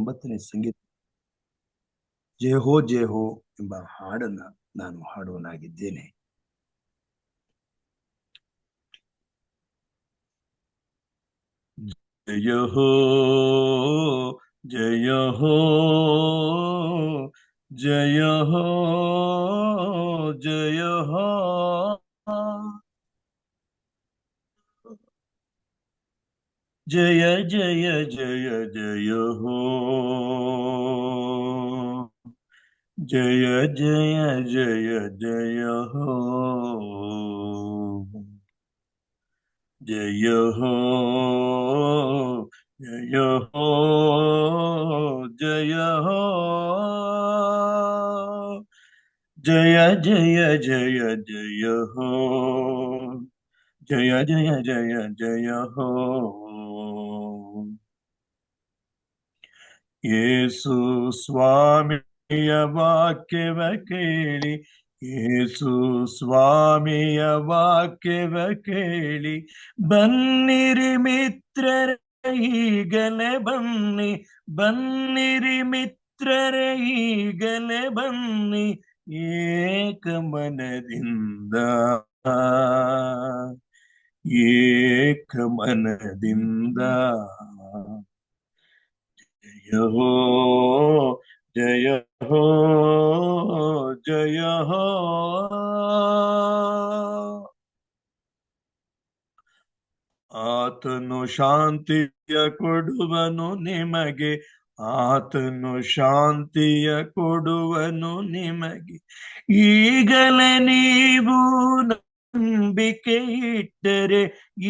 9ನೇ ಸಂಗೀತ ಜೇಹೋ ಜೇಹೋ ಎಂಬ ಹಾಡನ್ನ ನಾನು ಹಾಡುವನಾಗಿದ್ದೇನೆ. ಜಯ ಹೋ ಜಯ ಹೋ ಜಯ ಹೋ ಜಯ ಹೋ ಜಯ ಜಯ ಜಯ ಜಯ ಹೋ ಜಯ ಜಯ ಜಯ ಜಯ ಹೋ ಜಯ ಹೋ ಜಯ ಹೋ ಜಯ ಹೋ ಜಯ ಜಯ ಜಯ ಜಯ ಹೋ ಜಯ ಜಯ ಜಯ ಜಯ ಹೋ. ಯೇಸು ಸ್ವಾಮಿಯ ವಾಕ್ಯವ ಕೇಳಿ, ಯೇಸು ಸ್ವಾಮಿಯ ವಾಕ್ಯವ ಕೇಳಿ, ಬನ್ನಿರಿ ಮಿತ್ರರ ಈಗಲೇ ಬನ್ನಿ, ಬನ್ನಿರಿ ಮಿತ್ರರ ಈಗಲೇ ಬನ್ನಿ, ಏಕ ಮನದಿಂದ ಏಕ ಮನದಿಂದ. ಜಯ ಹೋ ಜಯ ಹೋ ಜಯ ಹೋ. ಆತನು ಶಾಂತಿಯ ಕೊಡುವನು ನಿಮಗೆ, ಆತನು ಶಾಂತಿಯ ಕೊಡುವನು ನಿಮಗೆ, ಈಗಲೇ ನೀವು ನಂಬಿಕೆ ಇಟ್ಟರೆ,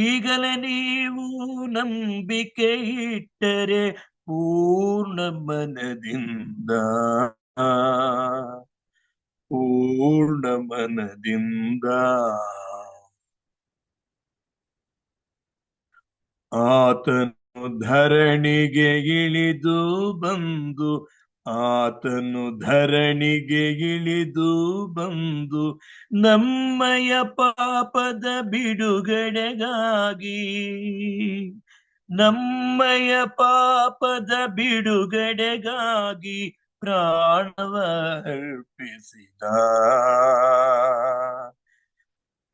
ಈಗಲೇ ನೀವು ನಂಬಿಕೆ ಇಟ್ಟರೆ, ಪೂರ್ಣ ಮನದಿಂದ ಪೂರ್ಣ ಮನದಿಂದ. ಆತನು ಧರಣಿಗೆ ಇಳಿದು ಬಂದು, ಆತನು ಧರಣಿಗೆ ಇಳಿದು ಬಂದು, ನಮ್ಮಯ ಪಾಪದ ಬಿಡುಗಡೆಗಾಗಿ, ನಮ್ಮಯ ಪಾಪದ ಬಿಡುಗಡೆಗಾಗಿ ಪ್ರಾಣವ ಅರ್ಪಿಸಿದ,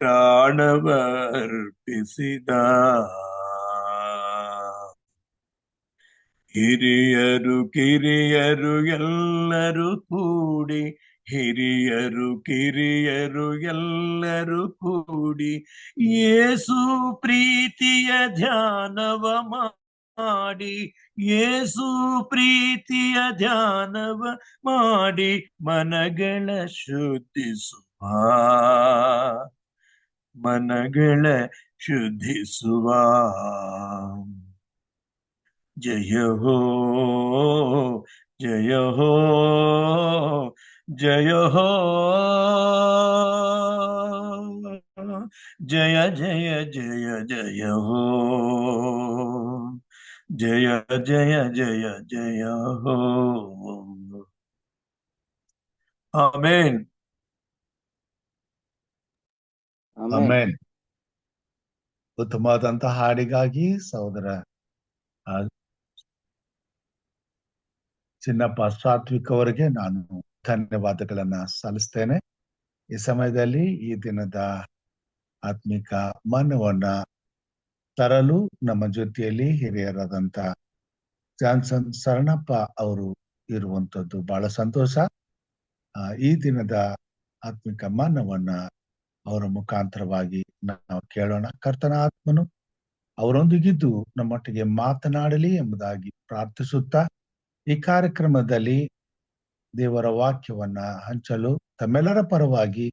ಪ್ರಾಣವ ಅರ್ಪಿಸಿದ. ಹಿರಿಯರು ಕಿರಿಯರು ಎಲ್ಲರೂ ಕೂಡಿ, ಹಿರಿಯರು ಕಿರಿಯರು ಎಲ್ಲರೂ ಕೂಡಿ, ಯೇಸು ಪ್ರೀತಿಯ ಧ್ಯಾನವ ಮಾಡಿ, ಯೇಸು ಪ್ರೀತಿಯ ಧ್ಯಾನವ ಮಾಡಿ, ಮನಗಳ ಶುದ್ಧಿಸುವ, ಮನಗಳ ಶುದ್ಧಿಸುವ. ಜಯ ಹೋ ಜಯ ಹೋ ಜಯ ಹೋ ಜಯ ಜಯ ಜಯ ಜಯ ಹೋ ಜಯ ಜಯ ಜಯ ಜಯ ಹೋ. ಆಮೇನ್ ಆಮೇನ್. ಉತ್ತಮವಾದಂತಹ ಹಾಡಿಗಾಗಿ ಸಹೋದರ ಚಿನ್ನಪ್ಪ ಸಾತ್ವಿಕ್ ಅವರಿಗೆ ನಾನು ಧನ್ಯವಾದಗಳನ್ನ ಸಲ್ಲಿಸ್ತೇನೆ. ಈ ಸಮಯದಲ್ಲಿ ಈ ದಿನದ ಆತ್ಮಿಕ ಮನವನ್ನ ತರಲು ನಮ್ಮ ಜೊತೆಯಲ್ಲಿ ಹಿರಿಯರಾದಂತ ಜಾನ್ಸನ್ ಶರಣಪ್ಪ ಅವರು ಇರುವಂತದ್ದು ಬಹಳ ಸಂತೋಷ. ಈ ದಿನದ ಆತ್ಮಿಕ ಮನವನ್ನ ಅವರ ಮುಖಾಂತರವಾಗಿ ನಾವು ಕೇಳೋಣ. ಕರ್ತನ ಆತ್ಮನು ಅವರೊಂದಿಗಿದ್ದು ನಮ್ಮೊಟ್ಟಿಗೆ ಮಾತನಾಡಲಿ ಎಂಬುದಾಗಿ ಪ್ರಾರ್ಥಿಸುತ್ತಾ ಈ ಕಾರ್ಯಕ್ರಮದಲ್ಲಿ ದೇವರ ವಾಕ್ಯವನ್ನ ಹಂಚಲು ತಮ್ಮೆಲ್ಲರ ಪರವಾಗಿ,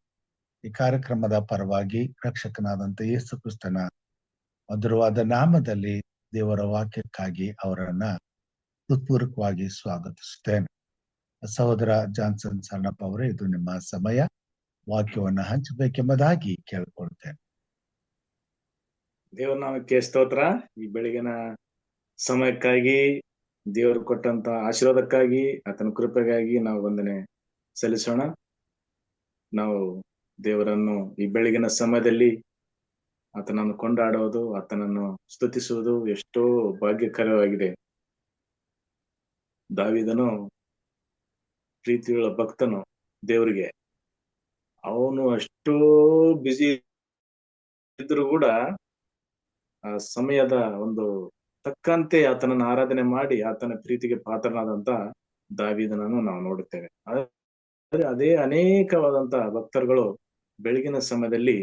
ಈ ಕಾರ್ಯಕ್ರಮದ ಪರವಾಗಿ ರಕ್ಷಕನಾದಂತ ಯೇಸು ಕ್ರಿಸ್ತನ ಮಧುರವಾದ ನಾಮದಲ್ಲಿ ದೇವರ ವಾಕ್ಯಕ್ಕಾಗಿ ಅವರನ್ನ ಹೃತ್ಪೂರ್ವಕವಾಗಿ ಸ್ವಾಗತಿಸುತ್ತೇನೆ. ಸಹೋದರ ಜಾನ್ಸನ್ ಶರಣಪ್ಪ ಅವರೇ, ಇದು ನಿಮ್ಮ ಸಮಯ. ವಾಕ್ಯವನ್ನ ಹಂಚಬೇಕೆಂಬುದಾಗಿ ಕೇಳ್ಕೊಳ್ತೇನೆ. ದೇವರ ನಾಮಕ್ಕೆ ಸ್ತೋತ್ರ. ಈ ಬೆಳಗಿನ ಸಮಯಕ್ಕಾಗಿ, ದೇವರು ಕೊಟ್ಟಂತ ಆಶೀರ್ವಾದಕ್ಕಾಗಿ, ಆತನ ಕೃಪೆಗಾಗಿ ನಾವು ವಂದನೆ ಸಲ್ಲಿಸೋಣ. ನಾವು ದೇವರನ್ನು ಈ ಬೆಳಗಿನ ಸಮಯದಲ್ಲಿ ಆತನನ್ನು ಕೊಂಡಾಡುವುದು, ಆತನನ್ನು ಸ್ತುತಿಸುವುದು ಎಷ್ಟೋ ಭಾಗ್ಯಕರವಾಗಿದೆ. ದಾವೀದನು ಪ್ರೀತಿಯುಳ್ಳ ಭಕ್ತನು ದೇವರಿಗೆ. ಅವನು ಅಷ್ಟೋ ಬ್ಯುಸಿ ಇದ್ರು ಕೂಡ ಆ ಸಮಯದ ಒಂದು ತಕ್ಕಂತೆ ಆತನನ್ನು ಆರಾಧನೆ ಮಾಡಿ ಆತನ ಪ್ರೀತಿಗೆ ಪಾತ್ರನಾದಂತ ದಾವೀದನನ್ನು ನಾವು ನೋಡುತ್ತೇವೆ. ಆದ್ರೆ ಅದೇ ಅನೇಕವಾದಂತ ಭಕ್ತರುಗಳು ಬೆಳಗಿನ ಸಮಯದಲ್ಲಿ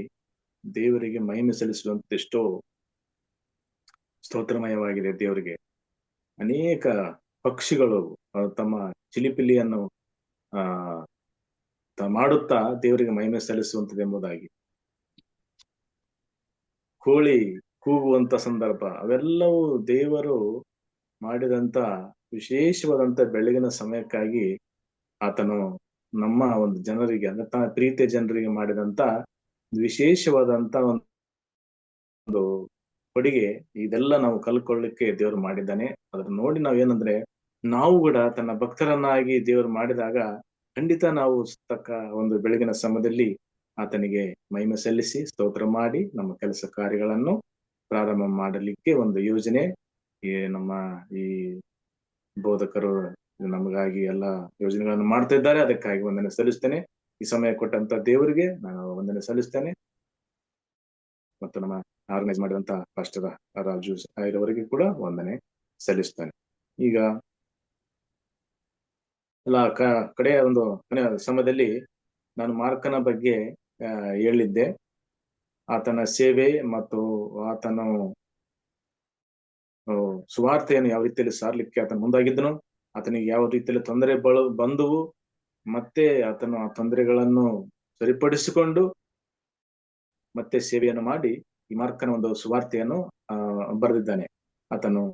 ದೇವರಿಗೆ ಮಹಿಮೆ ಸಲ್ಲಿಸುವಂತ ಎಷ್ಟೋ ಸ್ತೋತ್ರಮಯವಾಗಿದೆ ದೇವರಿಗೆ. ಅನೇಕ ಪಕ್ಷಿಗಳು ತಮ್ಮ ಚಿಲಿಪಿಲಿಯನ್ನು ಮಾಡುತ್ತಾ ದೇವರಿಗೆ ಮಹಿಮೆ ಸಲ್ಲಿಸುವಂತದೆಂಬುದಾಗಿ, ಕೋಳಿ ಕೂಗುವಂತ ಸಂದರ್ಭ, ಅವೆಲ್ಲವೂ ದೇವರು ಮಾಡಿದಂತ ವಿಶೇಷವಾದಂತ ಬೆಳಗಿನ ಸಮಯಕ್ಕಾಗಿ ಆತನು ನಮ್ಮ ಒಂದು ಜನರಿಗೆ, ಅಂದ್ರೆ ತನ್ನ ಪ್ರೀತಿಯ ಜನರಿಗೆ ಮಾಡಿದಂತ ವಿಶೇಷವಾದಂತ ಒಂದು ಕೊಡುಗೆ. ಇದೆಲ್ಲ ನಾವು ಕಲ್ಕೊಳ್ಳಿಕ್ಕೆ ದೇವರು ಮಾಡಿದ್ದಾನೆ. ಅದನ್ನ ನೋಡಿ ನಾವೇನಂದ್ರೆ, ನಾವು ಕೂಡ ತನ್ನ ಭಕ್ತರನ್ನಾಗಿ ದೇವರು ಮಾಡಿದಾಗ ಖಂಡಿತ ನಾವು ತಕ್ಕ ಒಂದು ಬೆಳಗಿನ ಸಮಯದಲ್ಲಿ ಆತನಿಗೆ ಮಹಿಮೆ ಸಲ್ಲಿಸಿ ಸ್ತೋತ್ರ ಮಾಡಿ ನಮ್ಮ ಕೆಲಸ ಕಾರ್ಯಗಳನ್ನು ಪ್ರಾರಂಭ ಮಾಡಲಿಕ್ಕೆ ಒಂದು ಯೋಜನೆ ನಮ್ಮ ಈ ಬೋಧಕರು ನಮಗಾಗಿ ಎಲ್ಲ ಯೋಜನೆಗಳನ್ನು ಮಾಡ್ತಾ ಇದ್ದಾರೆ. ಅದಕ್ಕಾಗಿ ವಂದನೆ ಸಲ್ಲಿಸ್ತೇನೆ. ಈ ಸಮಯ ಕೊಟ್ಟಂತ ದೇವರಿಗೆ ನಾನು ವಂದನೆ ಸಲ್ಲಿಸ್ತೇನೆ. ಮತ್ತು ನಮ್ಮ ಆರ್ಗನೈಸ್ ಮಾಡಿದಂತ ಪಾಸ್ಟರ್ ರಾಜು ಅವರಿಗೆ ಕೂಡ ವಂದನೆ ಸಲ್ಲಿಸ್ತೇನೆ. ಈಗ ಎಲ್ಲ ಕಡೆಯ ಒಂದು ಕೊನೆಯ ಸಮಯದಲ್ಲಿ ನಾನು ಮಾರ್ಕನ ಬಗ್ಗೆ ಹೇಳಿದ್ದೆ. ಆತನ ಸೇವೆ ಮತ್ತು ಆತನು ಸುವಾರ್ತೆಯನ್ನು ಯಾವ ರೀತಿಯಲ್ಲಿ ಸಾರ್ಲಿಕ್ಕೆ ಆತನು ಮುಂದಾಗಿದ್ದನು, ಆತನಿಗೆ ಯಾವ ರೀತಿಯಲ್ಲಿ ತೊಂದರೆ ಬಂದವು, ಮತ್ತೆ ಆತನು ಆ ತೊಂದರೆಗಳನ್ನು ಸರಿಪಡಿಸಿಕೊಂಡು ಮತ್ತೆ ಸೇವೆಯನ್ನು ಮಾಡಿ ಈ ಮಾರ್ಕನ ಒಂದು ಸುವಾರ್ತೆಯನ್ನು ಬರೆದಿದ್ದಾನೆ. ಆತನು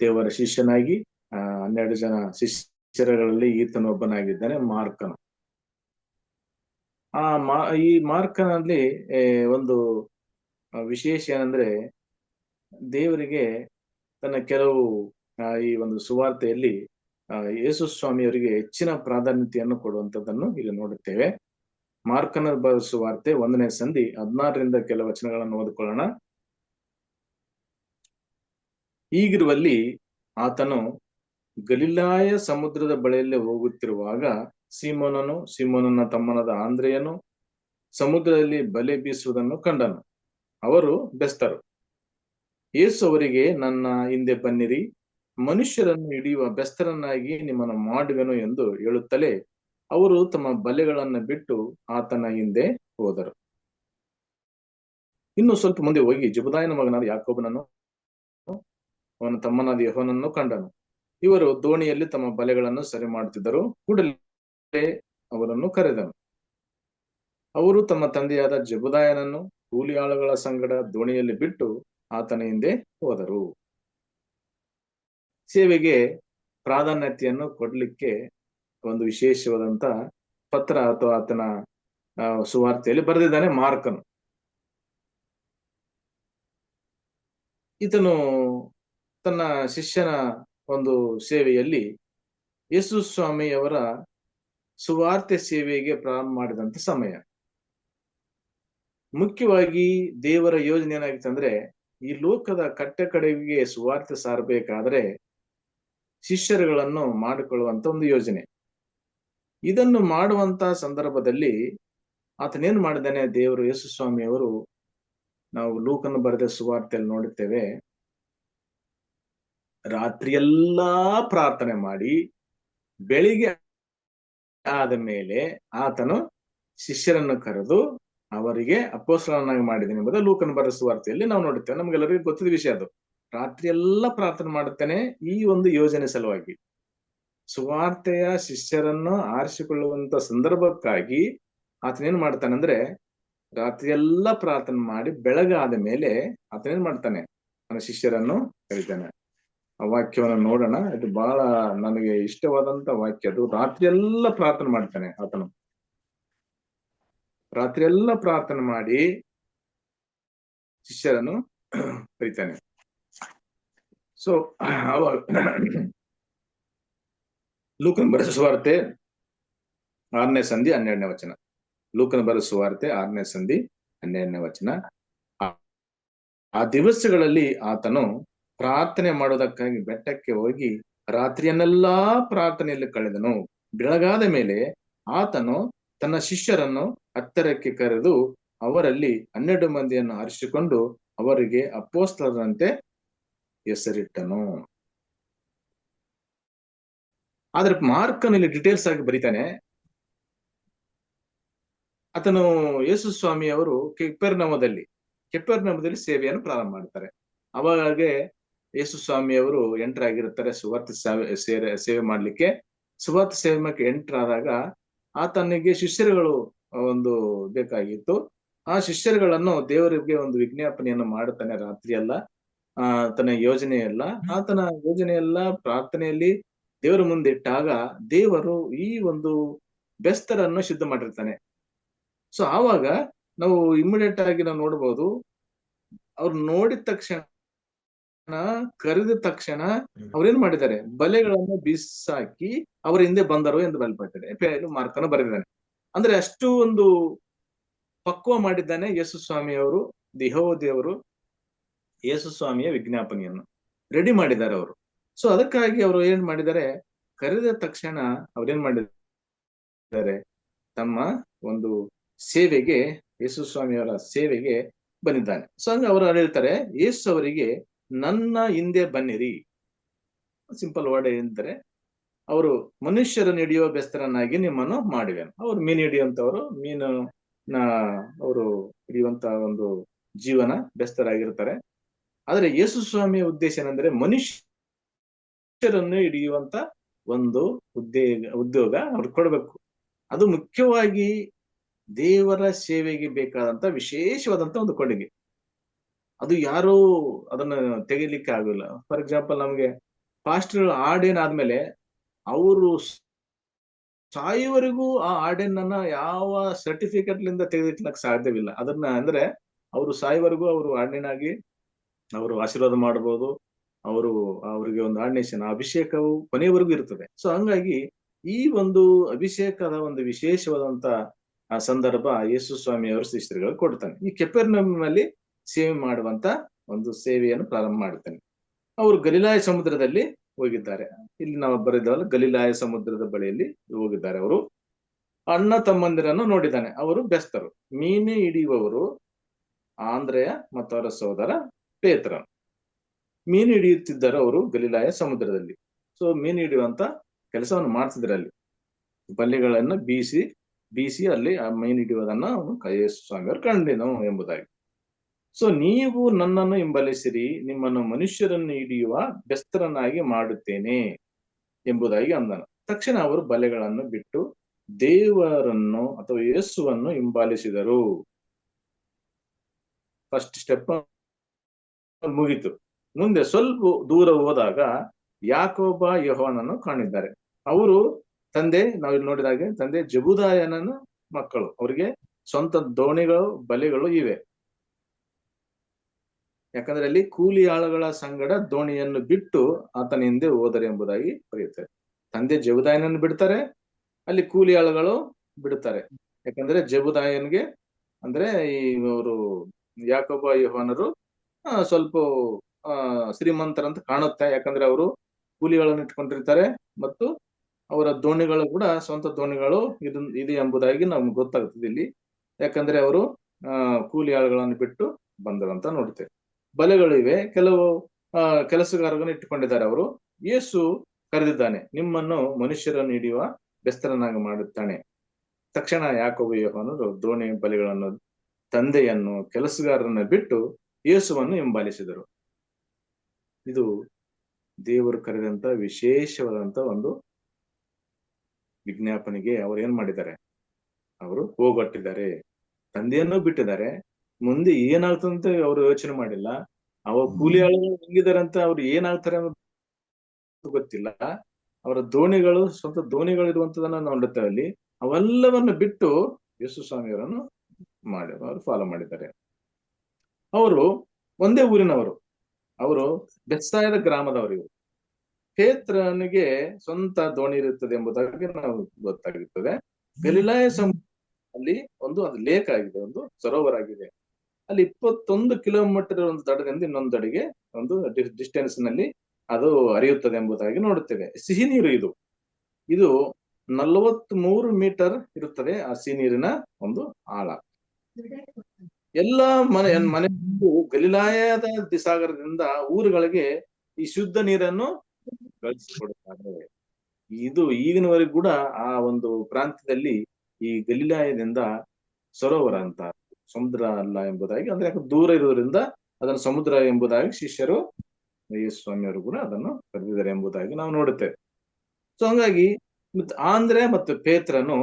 ದೇವರ ಶಿಷ್ಯನಾಗಿ 12 ಜನ ಶಿಷ್ಯರಲ್ಲಿ ಈತನು ಒಬ್ಬನಾಗಿದ್ದಾನೆ, ಮಾರ್ಕನು. ಈ ಮಾರ್ಕನಲ್ಲಿ ಒಂದು ವಿಶೇಷ ಏನಂದ್ರೆ, ದೇವರಿಗೆ ತನ್ನ ಕೆಲವು ಈ ಒಂದು ಸುವಾರ್ತೆಯಲ್ಲಿ ಯೇಸು ಸ್ವಾಮಿಯವರಿಗೆ ಹೆಚ್ಚಿನ ಪ್ರಾಧಾನ್ಯತೆಯನ್ನು ಕೊಡುವಂತದ್ದನ್ನು ಇಲ್ಲಿ ನೋಡುತ್ತೇವೆ. ಮಾರ್ಕನ ಸುವಾರ್ತೆ 1ನೇ ಸಂಧಿ 16ರಿಂದ ಕೆಲವು ವಚನಗಳನ್ನು ಓದಿಕೊಳ್ಳೋಣ. ಹೀಗಿರುವಲ್ಲಿ ಆತನು ಗಲಿಲಾಯ ಸಮುದ್ರದ ಬಳಿಯಲ್ಲಿ ಹೋಗುತ್ತಿರುವಾಗ ಸೀಮೋನನ ತಮ್ಮನಾದ ಆಂದ್ರೆಯನು ಸಮುದ್ರದಲ್ಲಿ ಬಲೆ ಬೀಸುವುದನ್ನು ಕಂಡನು. ಅವರು ಬೆಸ್ತರು. ಯೇಸು ಅವರಿಗೆ, ನನ್ನ ಹಿಂದೆ ಬನ್ನಿರಿ, ಮನುಷ್ಯರನ್ನು ಹಿಡಿಯುವ ಬೆಸ್ತರನ್ನಾಗಿ ನಿಮ್ಮನ್ನು ಮಾಡುವೆನು ಎಂದು ಹೇಳುತ್ತಲೇ ಅವರು ತಮ್ಮ ಬಲೆಗಳನ್ನು ಬಿಟ್ಟು ಆತನ ಹಿಂದೆ ಹೋದರು. ಇನ್ನು ಸ್ವಲ್ಪ ಮುಂದೆ ಹೋಗಿ ಜೆಬೆದಾಯನ ಮಗನಾದ ಯಾಕೋಬನನ್ನು ಅವನ ತಮ್ಮನಾದ ಯೋಹಾನನನ್ನು ಕಂಡನು. ಇವರು ದೋಣಿಯಲ್ಲಿ ತಮ್ಮ ಬಲೆಗಳನ್ನು ಸರಿ ಮಾಡುತ್ತಿದ್ದರು. ಕೂಡಲೇ ಅವರನ್ನು ಕರೆದನು. ಅವರು ತಮ್ಮ ತಂದೆಯಾದ ಜೆಬೆದಾಯನನ್ನು ಕೂಲಿ ಆಳುಗಳ ಸಂಗಡ ದೋಣಿಯಲ್ಲಿ ಬಿಟ್ಟು ಆತನ ಹಿಂದೆ ಹೋದರು. ಸೇವೆಗೆ ಪ್ರಾಧಾನ್ಯತೆಯನ್ನು ಕೊಡ್ಲಿಕ್ಕೆ ಒಂದು ವಿಶೇಷವಾದಂತ ಪತ್ರ ಅಥವಾ ಆತನ ಸುವಾರ್ತೆಯಲ್ಲಿ ಬರೆದಿದ್ದಾನೆ ಮಾರ್ಕನು. ಈತನು ತನ್ನ ಶಿಷ್ಯನ ಒಂದು ಸೇವೆಯಲ್ಲಿ ಯೇಸು ಸ್ವಾಮಿಯವರ ಸುವಾರ್ತೆ ಸೇವೆಗೆ ಪ್ರಾರಂಭ ಮಾಡಿದಂತ ಸಮಯ. ಮುಖ್ಯವಾಗಿ ದೇವರ ಯೋಜನೆ ಏನಾಗಿತ್ತಂದ್ರೆ, ಈ ಲೋಕದ ಕಟ್ಟೆ ಕಡೆಗೆ ಸುವಾರ್ತೆ ಸಾರಬೇಕಾದ್ರೆ ಶಿಷ್ಯರುಗಳನ್ನು ಮಾಡಿಕೊಳ್ಳುವಂತ ಒಂದು ಯೋಜನೆ. ಇದನ್ನು ಮಾಡುವಂತ ಸಂದರ್ಭದಲ್ಲಿ ಆತನೇನು ಮಾಡಿದ್ದಾನೆ, ದೇವರು ಯೇಸು ಸ್ವಾಮಿಯವರು, ನಾವು ಲೂಕನ ಬರೆದ ಸುವಾರ್ತೆಯಲ್ಲಿ ನೋಡುತ್ತೇವೆ, ರಾತ್ರಿಯೆಲ್ಲಾ ಪ್ರಾರ್ಥನೆ ಮಾಡಿ ಬೆಳಿಗ್ಗೆ ಆದ ಮೇಲೆ ಆತನು ಶಿಷ್ಯರನ್ನು ಕರೆದು ಅವರಿಗೆ ಅಪೊಸ್ತಲರನ್ನಾಗಿ ಮಾಡಿದ್ದೇನೆ ಎಂಬುದು ಲೂಕನ ಬರೆದ ಸುವಾರ್ತೆಯಲ್ಲಿ ನಾವು ನೋಡುತ್ತೇವೆ. ನಮ್ಗೆಲ್ಲರಿಗೂ ಗೊತ್ತಿದ್ದ ವಿಷಯ ಅದು. ರಾತ್ರಿ ಎಲ್ಲ ಪ್ರಾರ್ಥನೆ ಮಾಡುತ್ತಾನೆ ಈ ಒಂದು ಯೋಜನೆ ಸಲುವಾಗಿ. ಸುವಾರ್ತೆಯ ಶಿಷ್ಯರನ್ನು ಆರಿಸಿಕೊಳ್ಳುವಂತ ಸಂದರ್ಭಕ್ಕಾಗಿ ಆತನೇನ್ ಮಾಡ್ತಾನೆ ಅಂದ್ರೆ, ರಾತ್ರಿ ಎಲ್ಲ ಪ್ರಾರ್ಥನೆ ಮಾಡಿ ಬೆಳಗಾದ ಮೇಲೆ ಆತನೇನ್ ಮಾಡ್ತಾನೆ, ನನ್ನ ಶಿಷ್ಯರನ್ನು ಕರೀತಾನೆ. ಆ ವಾಕ್ಯವನ್ನು ನೋಡೋಣ. ಇದು ಬಹಳ ನನಗೆ ಇಷ್ಟವಾದಂತ ವಾಕ್ಯ. ಅದು ರಾತ್ರಿ ಎಲ್ಲ ಪ್ರಾರ್ಥನೆ ಮಾಡ್ತಾನೆ ಆತನು. ರಾತ್ರಿ ಎಲ್ಲ ಪ್ರಾರ್ಥನೆ ಮಾಡಿ ಶಿಷ್ಯರನ್ನು ಕರೀತಾನೆ. ಸೊ ಅವಾಗ ಲೂಕನ ಬರೆದ ಸುವಾರ್ತೆ 6ನೇ ಸಂಧಿ 12ನೇ ವಚನ. ಲೂಕನ ಬರೆದ ಸುವಾರ್ತೆ 6ನೇ ಸಂಧಿ 12ನೇ ವಚನ. ಆ ದಿವಸಗಳಲ್ಲಿ ಆತನು ಪ್ರಾರ್ಥನೆ ಮಾಡೋದಕ್ಕಾಗಿ ಬೆಟ್ಟಕ್ಕೆ ಹೋಗಿ ರಾತ್ರಿಯನ್ನೆಲ್ಲಾ ಪ್ರಾರ್ಥನೆಯಲ್ಲಿ ಕಳೆದನು. ಬೆಳಗಾದ ಮೇಲೆ ಆತನು ತನ್ನ ಶಿಷ್ಯರನ್ನು ಹತ್ತಿರಕ್ಕೆ ಕರೆದು ಅವರಲ್ಲಿ 12 ಮಂದಿಯನ್ನು ಆರಿಸಿಕೊಂಡು ಅವರಿಗೆ ಅಪೊಸ್ತಲರಂತೆ ಹೆಸರಿಟ್ಟನು. ಆದ್ರೆ ಮಾರ್ಕನ್ ಇಲ್ಲಿ ಡೀಟೇಲ್ಸ್ ಆಗಿ ಬರೀತಾನೆ. ಆತನು ಯೇಸು ಸ್ವಾಮಿ ಅವರು ಕೆಪೆರ್ನೌಮದಲ್ಲಿ ಸೇವೆಯನ್ನು ಪ್ರಾರಂಭ ಮಾಡ್ತಾರೆ. ಅವಾಗೆ ಯೇಸು ಸ್ವಾಮಿ ಅವರು ಎಂಟರ್ ಆಗಿರುತ್ತಾರೆ ಸುವಾರ್ತೆ ಸೇವೆ ಮಾಡ್ಲಿಕ್ಕೆ. ಸುವಾರ್ತೆ ಸೇವೆಗೆ ಎಂಟರ್ ಆದಾಗ ಆತನಿಗೆ ಶಿಷ್ಯರುಗಳು ಒಂದು ಬೇಕಾಗಿತ್ತು. ಆ ಶಿಷ್ಯರುಗಳನ್ನು ದೇವರಿಗೆ ಒಂದು ವಿಜ್ಞಾಪನೆಯನ್ನು ಮಾಡುತ್ತಾನೆ. ರಾತ್ರಿ ಎಲ್ಲ ಆತನ ಯೋಜನೆ ಎಲ್ಲ ಪ್ರಾರ್ಥನೆಯಲ್ಲಿ ದೇವರ ಮುಂದೆ ಇಟ್ಟಾಗ ದೇವರು ಈ ಒಂದು ಬೆಸ್ತರನ್ನು ಸಿದ್ಧ ಮಾಡಿರ್ತಾನೆ. ಸೊ ಆವಾಗ ನಾವು ಇಮಿಡಿಯೇಟ್ ಆಗಿ ನಾವು ನೋಡ್ಬೋದು, ಅವ್ರು ನೋಡಿದ ತಕ್ಷಣ, ಕರೆದ ತಕ್ಷಣ ಅವ್ರೇನ್ ಮಾಡಿದ್ದಾರೆ, ಬಲೆಗಳನ್ನು ಬೀಸಾಕಿ ಅವರ ಹಿಂದೆ ಬಂದರು ಎಂದು ಬರೆಯಲ್ಪಟ್ಟಿದೆ. ಮಾರ್ಕನು ಬರೆದಿದ್ದಾನೆ. ಅಂದ್ರೆ ಅಷ್ಟು ಒಂದು ಪಕ್ವ ಮಾಡಿದ್ದಾನೆ ಯೇಸು ಸ್ವಾಮಿ ಅವರು. ದೇವರು ಯೇಸು ಸ್ವಾಮಿಯ ವಿಜ್ಞಾಪನೆಯನ್ನು ರೆಡಿ ಮಾಡಿದ್ದಾರೆ ಅವರು. ಸೊ ಅದಕ್ಕಾಗಿ ಅವರು ಏನ್ ಮಾಡಿದ್ದಾರೆ, ಕರೆದ ತಕ್ಷಣ ಅವ್ರೇನ್ ಮಾಡಿದ್ದಾರೆ, ತಮ್ಮ ಒಂದು ಸೇವೆಗೆ, ಯೇಸು ಸ್ವಾಮಿಯವರ ಸೇವೆಗೆ ಬಂದಿದ್ದಾನೆ. ಸೊ ಹಂಗ ಅವರು ಹೇಳ್ತಾರೆ, ಯೇಸು ಅವರಿಗೆ ನನ್ನ ಹಿಂದೆ ಬನ್ನಿರಿ. ಸಿಂಪಲ್ ವರ್ಡ್ ಏನಂತಾರೆ, ಅವರು ಮನುಷ್ಯರನ್ನು ಹಿಡಿಯುವ ಬೆಸ್ತರನ್ನಾಗಿ ನಿಮ್ಮನ್ನು ಮಾಡುವೆನು. ಅವ್ರು ಮೀನು ಹಿಡಿಯುವಂತವರು, ಅವರು ಹಿಡಿಯುವಂತ ಒಂದು ಜೀವನ ಬೆಸ್ತರಾಗಿರ್ತಾರೆ. ಆದ್ರೆ ಯೇಸು ಸ್ವಾಮಿಯ ಉದ್ದೇಶ ಏನಂದ್ರೆ ಮನುಷ್ಯರನ್ನು ಹಿಡಿಯುವಂತ ಒಂದು ಉದ್ಯೋಗ ಅವ್ರಿಗೆ ಕೊಡ್ಬೇಕು. ಅದು ಮುಖ್ಯವಾಗಿ ದೇವರ ಸೇವೆಗೆ ಬೇಕಾದಂತ ವಿಶೇಷವಾದಂತ ಒಂದು ಕೊಡುಗೆ. ಅದು ಯಾರು ಅದನ್ನ ತೆಗಿಲಿಕ್ಕೆ ಆಗೋಲ್ಲ. ಫಾರ್ ಎಕ್ಸಾಂಪಲ್, ನಮ್ಗೆ ಪಾಸ್ಟರ್ ಆಡೇನಾದ್ಮೇಲೆ ಅವರು ಸಾಯುವವರೆಗೂ ಆ ಆರ್ಡೇನನ್ನ ಯಾವ ಸರ್ಟಿಫಿಕೇಟ್ಲಿಂದ ತೆಗೆದಿಟ್ಲಕ್ ಸಾಧ್ಯವಿಲ್ಲ. ಅದನ್ನ ಅಂದ್ರೆ ಅವರು ಸಾಯುವವರೆಗೂ ಅವರು ಆರ್ಡೇನಾಗಿ ಅವರು ಆಶೀರ್ವಾದ ಮಾಡಬಹುದು. ಅವರಿಗೆ ಒಂದು ಆರ್ಡಿನೇಷನ್, ಅಭಿಷೇಕವು ಕೊನೆಯವರೆಗೂ ಇರ್ತದೆ. ಸೊ ಹಂಗಾಗಿ ಈ ಒಂದು ಅಭಿಷೇಕದ ಒಂದು ವಿಶೇಷವಾದಂತ ಸಂದರ್ಭ ಯೇಸು ಸ್ವಾಮಿ ಅವರು ಶಿಷ್ಯರುಗಳು ಕೊಡ್ತಾನೆ. ಈ ಕೆಪೆರ್ನೌಮಿನಲ್ಲಿ ಸೇವೆ ಮಾಡುವಂತ ಒಂದು ಸೇವೆಯನ್ನು ಪ್ರಾರಂಭ ಮಾಡುತ್ತಾನೆ. ಅವರು ಗಲಿಲಾಯ ಸಮುದ್ರದಲ್ಲಿ ಹೋಗಿದ್ದಾರೆ. ಇಲ್ಲಿ ನಾವು ಬರೆದವಲ್ಲ, ಗಲಿಲಾಯ ಸಮುದ್ರದ ಬಳಿಯಲ್ಲಿ ಹೋಗಿದ್ದಾರೆ. ಅವರು ಅಣ್ಣ ತಮ್ಮಂದಿರನ್ನು ನೋಡಿದ್ದಾನೆ. ಅವರು ಬೆಸ್ತರು, ಮೀನು ಹಿಡಿಯುವವರು ಆಂದ್ರೆಯ ಮತ್ತು ಅವರ ಸಹೋದರ ಪೇತ್ರ ಮೀನು ಹಿಡಿಯುತ್ತಿದ್ದರು ಅವರು ಗಲಿಲಾಯ ಸಮುದ್ರದಲ್ಲಿ. ಸೊ ಮೀನು ಹಿಡಿಯುವಂತ ಕೆಲಸವನ್ನು ಮಾಡ್ತಿದ್ರು. ಅಲ್ಲಿ ಬಲೆಗಳನ್ನು ಬೀಸಿ ಅಲ್ಲಿ ಆ ಮೀನು ಹಿಡಿಯುವುದನ್ನ ಯೇಸು ಸ್ವಾಮಿ ಅವರು ಕಂಡಿದ್ದನು ಎಂಬುದಾಗಿ. ಸೊ ನೀವು ನನ್ನನ್ನು ಹಿಂಬಾಲಿಸಿರಿ, ನಿಮ್ಮನ್ನು ಮನುಷ್ಯರನ್ನು ಹಿಡಿಯುವ ಬೆಸ್ತರನ್ನಾಗಿ ಮಾಡುತ್ತೇನೆ ಎಂಬುದಾಗಿ ಅಂದನು. ತಕ್ಷಣ ಅವರು ಬಲೆಗಳನ್ನು ಬಿಟ್ಟು ದೇವರನ್ನು ಅಥವಾ ಯೇಸುವನ್ನು ಹಿಂಬಾಲಿಸಿದರು. ಫಸ್ಟ್ ಸ್ಟೆಪ್ ಮುಗಿತು. ಮುಂದೆ ಸ್ವಲ್ಪ ದೂರ ಹೋದಾಗ ಯಾಕೋಬ ಯೋಹಾನನ್ನು ಕಾಣಿದ್ದಾರೆ. ಅವರು ನಾವಿಲ್ಲಿ ನೋಡಿದಾಗೆ ತಂದೆ ಜಬುದಾಯನ ಮಕ್ಕಳು. ಅವರಿಗೆ ಸ್ವಂತ ದೋಣಿಗಳು, ಬಲೆಗಳು ಇವೆ. ಯಾಕಂದ್ರೆ ಅಲ್ಲಿ ಕೂಲಿ ಆಳುಗಳ ಸಂಗಡ ದೋಣಿಯನ್ನು ಬಿಟ್ಟು ಆತನ ಹಿಂದೆ ಹೋದರೆ ಎಂಬುದಾಗಿ ಬರೆಯುತ್ತಾರೆ. ತಂದೆ ಜಬುದಾಯನನ್ನು ಬಿಡ್ತಾರೆ, ಅಲ್ಲಿ ಕೂಲಿ ಆಳುಗಳು ಬಿಡುತ್ತಾರೆ. ಯಾಕಂದ್ರೆ ಜಬುದಾಯನ್ಗೆ ಅಂದ್ರೆ ಅವರು ಯಾಕೋಬ ಯೋಹಾನರು ಸ್ವಲ್ಪ ಶ್ರೀಮಂತರಂತ ಕಾಣುತ್ತೆ. ಯಾಕಂದ್ರೆ ಅವರು ಕೂಲಿಗಳನ್ನು ಇಟ್ಕೊಂಡಿರ್ತಾರೆ ಮತ್ತು ಅವರ ದೋಣಿಗಳು ಕೂಡ ಸ್ವಂತ ದೋಣಿಗಳು ಇದೆ ಎಂಬುದಾಗಿ ನಮ್ಗೆ ಗೊತ್ತಾಗ್ತದೆ ಇಲ್ಲಿ. ಯಾಕಂದ್ರೆ ಅವರು ಕೂಲಿ ಆಳುಗಳನ್ನು ಬಿಟ್ಟು ಬಂದರಂತ ನೋಡ್ತೇವೆ. ಬಲೆಗಳು ಇವೆ, ಕೆಲವು ಕೆಲಸಗಾರರನ್ನು ಇಟ್ಟುಕೊಂಡಿದ್ದಾರೆ. ಅವರು ಯೇಸು ಕರೆದಿದ್ದಾನೆ, ನಿಮ್ಮನ್ನು ಮನುಷ್ಯರನ್ನು ಹಿಡಿಯುವ ಬೆಸ್ತರನ್ನಾಗಿ ಮಾಡುತ್ತಾನೆ. ತಕ್ಷಣ ಯಾಕೋಬ ಯೋಹಾನರು ದೋಣಿ ಬಲೆಗಳನ್ನು, ತಂದೆಯನ್ನು, ಕೆಲಸಗಾರರನ್ನ ಬಿಟ್ಟು ಯೇಸುವನ್ನು ಹಿಂಬಾಲಿಸಿದರು. ಇದು ದೇವರು ಕರೆದಂತ ವಿಶೇಷವಾದಂತ ಒಂದು ವಿಜ್ಞಾಪನೆಗೆ ಅವ್ರು ಏನ್ ಮಾಡಿದ್ದಾರೆ, ಅವರು ಹೋಗೊಟ್ಟಿದ್ದಾರೆ. ತಂದೆಯನ್ನು ಬಿಟ್ಟಿದ್ದಾರೆ. ಮುಂದೆ ಏನಾಗ್ತದಂತ ಅವರು ಯೋಚನೆ ಮಾಡಿಲ್ಲ. ಕೂಲಿ ಆಳುಗಳು ಹೆಂಗಿದಾರಂತ ಅವ್ರು ಏನಾಗ್ತಾರೆ ಅನ್ನೋದು ಗೊತ್ತಿಲ್ಲ. ಅವರ ದೋಣಿಗಳು, ಸ್ವಂತ ದೋಣಿಗಳು ಇರುವಂತದನ್ನ ನೋಡುತ್ತೇವೆ ಅಲ್ಲಿ. ಅವೆಲ್ಲವನ್ನು ಬಿಟ್ಟು ಯೇಸು ಸ್ವಾಮಿಯವರನ್ನು ಅವರು ಫಾಲೋ ಮಾಡಿದ್ದಾರೆ. ಅವರು ಒಂದೇ ಊರಿನವರು. ಅವರು ಬೆತ್ಸಾಯದ ಗ್ರಾಮದವರು. ಇವರು ಪೇತ್ರನಿಗೆ ಸ್ವಂತ ದೋಣಿ ಇರುತ್ತದೆ ಎಂಬುದಾಗಿ ನಾವು ಗೊತ್ತಾಗಿರ್ತದೆ. ಗಲಿಲಾಯ ಅಲ್ಲಿ ಒಂದು ಲೇಕ್ ಆಗಿದೆ, ಒಂದು ಸರೋವರ ಆಗಿದೆ. ಅಲ್ಲಿ 21 ಕಿಲೋಮೀಟರ್ ಒಂದು ದಡದಿಂದ ಇನ್ನೊಂದು ದಡಿಗೆ ಒಂದು ಡಿಸ್ಟೆನ್ಸ್ ನಲ್ಲಿ ಅದು ಹರಿಯುತ್ತದೆ ಎಂಬುದಾಗಿ ನೋಡುತ್ತೇವೆ. ಸಿಹಿ ನೀರು ಇದು ಇದು 43 ಮೀಟರ್ ಇರುತ್ತದೆ ಆ ಸಿಹಿ ನೀರಿನ ಒಂದು ಆಳ. ಎಲ್ಲಾ ಮನೆ ಗಲಿಲಾಯದ ಸಾಗರದಿಂದ ಊರುಗಳಿಗೆ ಈ ಶುದ್ಧ ನೀರನ್ನು ಕಳಿಸಿಕೊಡುತ್ತಾರೆ. ಇದು ಈಗಿನವರೆಗೂ ಕೂಡ ಆ ಒಂದು ಪ್ರಾಂತ್ಯದಲ್ಲಿ ಈ ಗಲಿಲಾಯದಿಂದ ಸರೋವರ ಅಂತ, ಸಮುದ್ರ ಅಲ್ಲ ಎಂಬುದಾಗಿ, ಅಂದ್ರೆ ದೂರ ಇರುವುದರಿಂದ ಅದನ್ನು ಸಮುದ್ರ ಎಂಬುದಾಗಿ ಶಿಷ್ಯರು ಯೇಸು ಸ್ವಾಮಿಯವರು ಕೂಡ ಅದನ್ನು ಕರೆದಿದ್ದಾರೆ ಎಂಬುದಾಗಿ ನಾವು ನೋಡುತ್ತೇವೆ. ಸೊ ಹಂಗಾಗಿ ಆಂದ್ರೆ ಮತ್ತು ಪೇತ್ರನು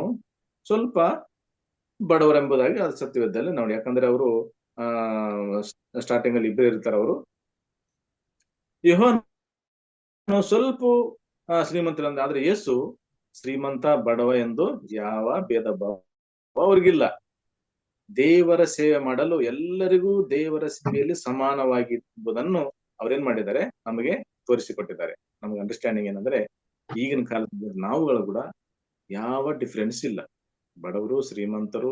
ಸ್ವಲ್ಪ ಬಡವರೆಂಬುದಾಗಿ ಅದು ಸತ್ಯವೇದದಲ್ಲಿ ನೋಡಿ. ಯಾಕಂದ್ರೆ ಅವರು ಸ್ಟಾರ್ಟಿಂಗ್ ಅಲ್ಲಿ ಇಬ್ಬರು ಇರ್ತಾರೆ. ಅವರು ಯೋಹಾನ ಸ್ವಲ್ಪ ಶ್ರೀಮಂತರಂದ, ಆದ್ರೆ ಯೇಸು ಶ್ರೀಮಂತ ಬಡವ ಎಂದು ಯಾವ ಭೇದ ಭಾವ ಅವ್ರಿಗಿಲ್ಲ. ದೇವರ ಸೇವೆ ಮಾಡಲು ಎಲ್ಲರಿಗೂ ದೇವರ ಸೇವೆಯಲ್ಲಿ ಸಮಾನವಾಗಿರುವುದನ್ನು ಅವ್ರೇನ್ ಮಾಡಿದ್ದಾರೆ, ನಮಗೆ ತೋರಿಸಿಕೊಟ್ಟಿದ್ದಾರೆ. ನಮಗೆ ಅಂಡರ್ಸ್ಟ್ಯಾಂಡಿಂಗ್ ಏನಂದ್ರೆ, ಈಗಿನ ಕಾಲದಲ್ಲಿ ನಾವುಗಳು ಕೂಡ ಯಾವ ಡಿಫ್ರೆನ್ಸ್ ಇಲ್ಲ. ಬಡವರು ಶ್ರೀಮಂತರು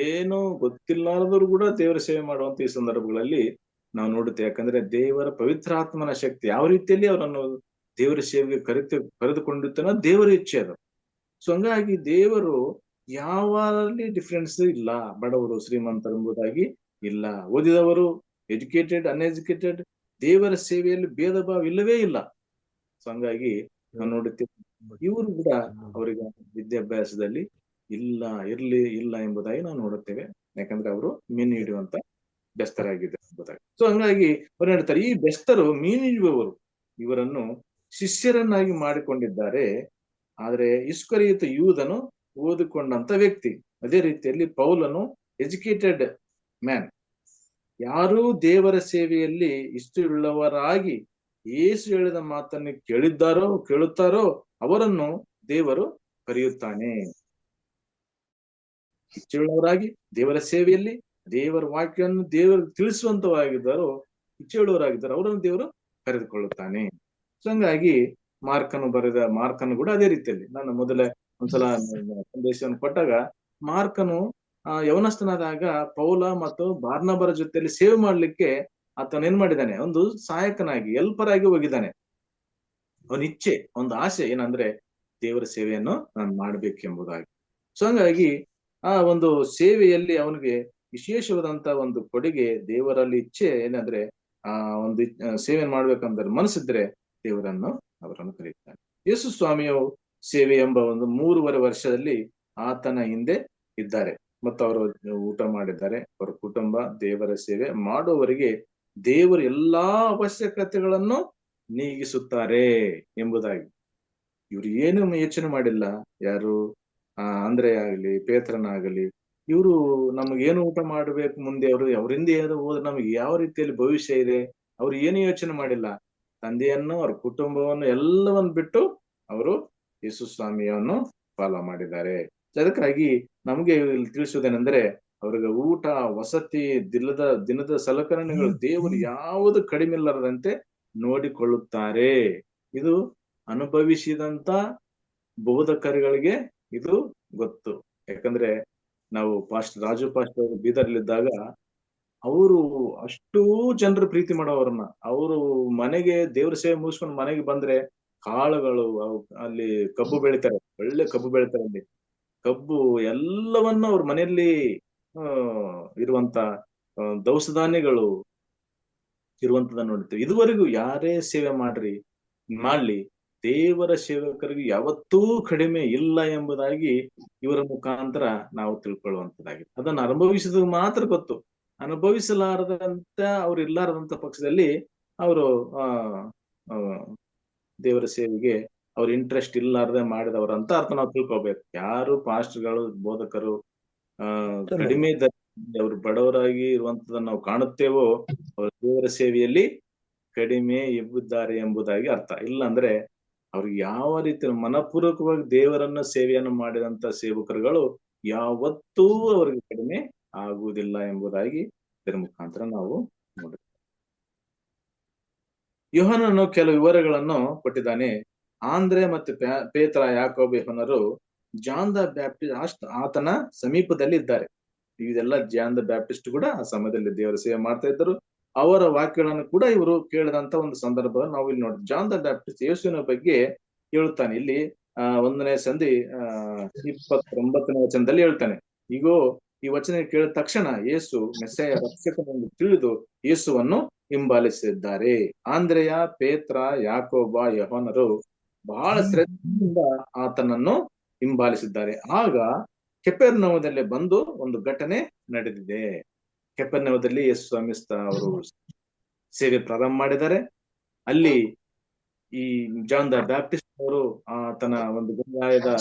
ಏನೋ ಗೊತ್ತಿಲ್ಲಾರದವರು ಕೂಡ ದೇವರ ಸೇವೆ ಮಾಡುವಂತ ಈ ಸಂದರ್ಭಗಳಲ್ಲಿ ನಾವು ನೋಡುತ್ತೇವೆ. ಯಾಕಂದ್ರೆ ದೇವರ ಪವಿತ್ರಾತ್ಮನ ಶಕ್ತಿ ಯಾವ ರೀತಿಯಲ್ಲಿ ಅವರನ್ನು ದೇವರ ಸೇವೆಗೆ ಕರೆದುಕೊಂಡಿರ್ತಾನೋ ದೇವರ ಇಚ್ಛೆ ಅದು. ಸೊ ಹಂಗಾಗಿ ದೇವರು ಯಾವಲ್ಲಿ ಡಿಫ್ರೆನ್ಸ್ ಇಲ್ಲ, ಬಡವರು ಶ್ರೀಮಂತರು ಎಂಬುದಾಗಿ ಇಲ್ಲ. ಓದಿದವರು, ಎಜುಕೇಟೆಡ್, ಅನ್ಎಜುಕೇಟೆಡ್, ದೇವರ ಸೇವೆಯಲ್ಲಿ ಭೇದ ಭಾವ ಇಲ್ಲವೇ ಇಲ್ಲ. ಸೊ ಹಂಗಾಗಿ ನಾವು ನೋಡುತ್ತೇವೆ ಇವರು ಕೂಡ ಅವರಿಗೆ ವಿದ್ಯಾಭ್ಯಾಸದಲ್ಲಿ ಇಲ್ಲ ಎಂಬುದಾಗಿ ನಾವು ನೋಡುತ್ತೇವೆ. ಯಾಕಂದ್ರೆ ಅವರು ಮೀನು ಹಿಡಿಯುವಂತ ಬೆಸ್ತರಾಗಿದ್ದಾರೆ ಎಂಬುದಾಗಿ. ಸೊ ಹಂಗಾಗಿ ಅವ್ರು ಹೇಳ್ತಾರೆ, ಈ ಬೆಸ್ತರು ಮೀನು ಹಿಡಿಯುವವರು ಇವರನ್ನು ಶಿಷ್ಯರನ್ನಾಗಿ ಮಾಡಿಕೊಂಡಿದ್ದಾರೆ. ಆದ್ರೆ ಇಸ್ಕರಿಯೋತ ಯೂದನು ಓದಿಕೊಂಡಂತ ವ್ಯಕ್ತಿ. ಅದೇ ರೀತಿಯಲ್ಲಿ ಪೌಲನು ಎಜುಕೇಟೆಡ್ ಮ್ಯಾನ್. ಯಾರು ದೇವರ ಸೇವೆಯಲ್ಲಿ ಇಷ್ಟುಳ್ಳವರಾಗಿ ಯೇಸು ಹೇಳಿದ ಮಾತನ್ನು ಕೇಳುತ್ತಾರೋ ಅವರನ್ನು ದೇವರು ಕರೆಯುತ್ತಾನೆ. ಇಚ್ಛೆಯುಳ್ಳವರಾಗಿ ದೇವರ ಸೇವೆಯಲ್ಲಿ ದೇವರ ವಾಕ್ಯವನ್ನು ದೇವರು ತಿಳಿಸುವಂತವಾಗಿದ್ದಾರೋ, ಇಚ್ಛೆಯುಳ್ಳವರಾಗಿದ್ದಾರೋ ಅವರನ್ನು ದೇವರು ಕರೆದುಕೊಳ್ಳುತ್ತಾನೆ. ಸೊ ಹಂಗಾಗಿ ಮಾರ್ಕನು ಕೂಡ ಅದೇ ರೀತಿಯಲ್ಲಿ, ನಾನು ಮೊದಲ ಒಂದ್ಸಲ ಸಂದೇಶವನ್ನು ಕೊಟ್ಟಾಗ, ಮಾರ್ಕನು ಯವನಸ್ಥನಾದಾಗ ಪೌಲ ಮತ್ತು ಬಾರ್ನಬರ ಜೊತೆಯಲ್ಲಿ ಸೇವೆ ಮಾಡ್ಲಿಕ್ಕೆ ಆತನ ಏನ್ ಮಾಡಿದ್ದಾನೆ, ಒಂದು ಸಹಾಯಕನಾಗಿ ಹೆಲ್ಪರ್ ಆಗಿ ಹೋಗಿದ್ದಾನೆ. ಅವನ ಇಚ್ಛೆ, ಒಂದು ಆಸೆ ಏನಂದ್ರೆ ದೇವರ ಸೇವೆಯನ್ನು ನಾನು ಮಾಡ್ಬೇಕೆಂಬುದಾಗಿ. ಸೊ ಹಂಗಾಗಿ ಆ ಒಂದು ಸೇವೆಯಲ್ಲಿ ಅವನಿಗೆ ವಿಶೇಷವಾದಂತ ಒಂದು ಕೊಡುಗೆ, ದೇವರಲ್ಲಿ ಇಚ್ಛೆ ಏನಂದ್ರೆ ಒಂದು ಸೇವೆ ಮಾಡ್ಬೇಕಂದ್ರೆ ಮನಸ್ಸಿದ್ರೆ ಅವರನ್ನು ಕರೀತಾನೆ. ಯೇಸು ಸ್ವಾಮಿಯು ಸೇವೆ ಎಂಬ ಒಂದು 3.5 ವರ್ಷದಲ್ಲಿ ಆತನ ಹಿಂದೆ ಇದ್ದಾರೆ ಮತ್ತು ಅವರು ಊಟ ಮಾಡಿದ್ದಾರೆ. ಅವರ ಕುಟುಂಬ ದೇವರ ಸೇವೆ ಮಾಡುವವರಿಗೆ ದೇವರು ಎಲ್ಲಾ ಅವಶ್ಯಕತೆಗಳನ್ನು ನೀಗಿಸುತ್ತಾರೆ ಎಂಬುದಾಗಿ. ಇವ್ರು ಏನು ಯೋಚನೆ ಮಾಡಿಲ್ಲ. ಯಾರು ಅಂದ್ರೆ ಆಗ್ಲಿ, ಪೇತ್ರನಾಗಲಿ, ಇವರು ನಮಗೇನು ಊಟ ಮಾಡ್ಬೇಕು ಮುಂದೆ, ಅವರಿಂದ ಏನು ಹೋದ್ರೆ ನಮಗೆ ಯಾವ ರೀತಿಯಲ್ಲಿ ಭವಿಷ್ಯ ಇದೆ, ಅವ್ರು ಏನು ಯೋಚನೆ ಮಾಡಿಲ್ಲ. ತಂದೆಯನ್ನು, ಅವ್ರ ಕುಟುಂಬವನ್ನು ಎಲ್ಲವನ್ನು ಬಿಟ್ಟು ಅವರು ಯೇಸು ಸ್ವಾಮಿಯನ್ನು ಫಾಲೋ ಮಾಡಿದ್ದಾರೆ. ಅದಕ್ಕಾಗಿ ನಮಗೆ ಇಲ್ಲಿ ತಿಳಿಸುವುದೇನೆಂದ್ರೆ, ಅವ್ರಿಗೆ ಊಟ, ವಸತಿ, ದಿನದ ಸಲಕರಣೆಗಳು ದೇವರು ಯಾವುದು ಕಡಿಮೆ ಇಲ್ಲದಂತೆ ನೋಡಿಕೊಳ್ಳುತ್ತಾರೆ. ಇದು ಅನುಭವಿಸಿದಂತ ಬೋಧಕರುಗಳಿಗೆ ಇದು ಗೊತ್ತು. ಯಾಕಂದ್ರೆ ನಾವು ರಾಜು ಪಾಸ್ಟರ್ ಬೀದರ್ಲಿದ್ದಾಗ ಅವರು ಅಷ್ಟೂ ಜನರು ಪ್ರೀತಿ ಮಾಡೋವ್ರನ್ನ, ಅವರು ಮನೆಗೆ ದೇವ್ರ ಸೇವೆ ಮುಗಿಸ್ಕೊಂಡು ಮನೆಗೆ ಬಂದ್ರೆ ಕಾಳುಗಳು, ಅಲ್ಲಿ ಕಬ್ಬು ಬೆಳಿತಾರೆ, ಒಳ್ಳೆ ಕಬ್ಬು ಬೆಳಿತಾರೆ. ಅಲ್ಲಿ ಕಬ್ಬು ಎಲ್ಲವನ್ನ ಅವ್ರ ಮನೆಯಲ್ಲಿ ಇರುವಂತ ದವಸ ಧಾನ್ಯಗಳು ಇರುವಂತದನ್ನ ನೋಡ್ತೀವಿ. ಇದುವರೆಗೂ ಯಾರೇ ಸೇವೆ ಮಾಡ್ಲಿ, ದೇವರ ಸೇವಕರಿಗೆ ಯಾವತ್ತೂ ಕಡಿಮೆ ಇಲ್ಲ ಎಂಬುದಾಗಿ ಇವರ ಮುಖಾಂತರ ನಾವು ತಿಳ್ಕೊಳ್ಳುವಂತದ್ದಾಗಿದೆ. ಅದನ್ನು ಅನುಭವಿಸಿದ ಮಾತ್ರ ಗೊತ್ತು. ಅನುಭವಿಸಲಾರದಂತ ಅವ್ರು ಇಲ್ಲಾರದಂತ ಪಕ್ಷದಲ್ಲಿ ಅವರು ದೇವರ ಸೇವೆಗೆ ಅವ್ರ ಇಂಟ್ರೆಸ್ಟ್ ಇಲ್ಲಾರದೆ ಮಾಡಿದವರಂತ ಅರ್ಥ ನಾವು ತಿಳ್ಕೊಬೇಕು. ಯಾರು ಪಾಸ್ಟರ್ಗಳು, ಬೋಧಕರು ಕಡಿಮೆ ಅವರು ಬಡವರಾಗಿ ಇರುವಂತದನ್ನ ನಾವು ಕಾಣುತ್ತೇವೋ, ಅವರು ದೇವರ ಸೇವೆಯಲ್ಲಿ ಕಡಿಮೆ ಇದ್ದಾರೆ ಎಂಬುದಾಗಿ ಅರ್ಥ. ಇಲ್ಲ ಅಂದ್ರೆ ಅವ್ರಿಗೆ ಯಾವ ರೀತಿ ಮನಪೂರ್ವಕವಾಗಿ ದೇವರನ್ನ ಸೇವೆಯನ್ನು ಮಾಡಿದಂತ ಸೇವಕರುಗಳು ಯಾವತ್ತೂ ಅವರಿಗೆ ಕಡಿಮೆ ಆಗುವುದಿಲ್ಲ ಎಂಬುದಾಗಿ ಇದರ ಮುಖಾಂತರ ನಾವು ನೋಡುತ್ತೇವೆ. ಯೋಹಾನನು ಕೆಲವು ವಿವರಗಳನ್ನು ಕೊಟ್ಟಿದ್ದಾನೆ. ಆಂದ್ರೆ ಮತ್ತು ಪೇತ್ರ, ಯಾಕೋಬ, ಯೋಹಾನರು ಜಾನ್ ದ ಬ್ಯಾಪ್ಟಿಸ್ಟ್ ಆತನ ಸಮೀಪದಲ್ಲಿ ಇದ್ದಾರೆ. ಇದೆಲ್ಲ ಜಾನ್ ದ ಬ್ಯಾಪ್ಟಿಸ್ಟ್ ಕೂಡ ಆ ಸಮಯದಲ್ಲಿ ದೇವರ ಸೇವೆ ಮಾಡ್ತಾ ಇದ್ದರು. ಅವರ ವಾಕ್ಯಗಳನ್ನು ಕೂಡ ಇವರು ಕೇಳಿದಂತ ಒಂದು ಸಂದರ್ಭ ನಾವು ಇಲ್ಲಿ ನೋಡಿ. ಜಾನ್ ದ ಬ್ಯಾಪ್ಟಿಸ್ಟ್ ಯೇಸುವಿನ ಬಗ್ಗೆ ಹೇಳುತ್ತಾನೆ. ಇಲ್ಲಿ 1ನೇ ಸಂಧಿ 29ನೇ ವಚನದಲ್ಲಿ ಹೇಳ್ತಾನೆ, ಈಗೋ ಈ ವಚನ ಕೇಳಿದ ತಕ್ಷಣ ಯೇಸು ಮೆಸ್ಸೆಯ ರಕ್ಷಕನೆಂದು ತಿಳಿದು ಯೇಸುವನ್ನು ಹಿಂಬಾಲಿಸಿದ್ದಾರೆ. ಆಂದ್ರೆಯ, ಪೇತ್ರ, ಯಾಕೋಬ, ಯೋಹಾನರು ಬಹಳ ಶ್ರದ್ಧೆಯಿಂದ ಆತನನ್ನು ಹಿಂಬಾಲಿಸಿದ್ದಾರೆ. ಆಗ ಕೆಫೆರ್ನೌಮದಲ್ಲಿ ಬಂದು ಒಂದು ಘಟನೆ ನಡೆದಿದೆ. ಕೆಫೆರ್ನೌಮದಲ್ಲಿ ಯೇಸು ಸ್ವಾಮಿ ಅವರು ಸೇವೆ ಪ್ರಾರಂಭ ಮಾಡಿದ್ದಾರೆ. ಅಲ್ಲಿ ಈ ಜಾನ್ ದ ಬ್ಯಾಪ್ಟಿಸ್ಟ್ ಅವರು ಆತನ ಒಂದು ಗಲಿಲಾಯದ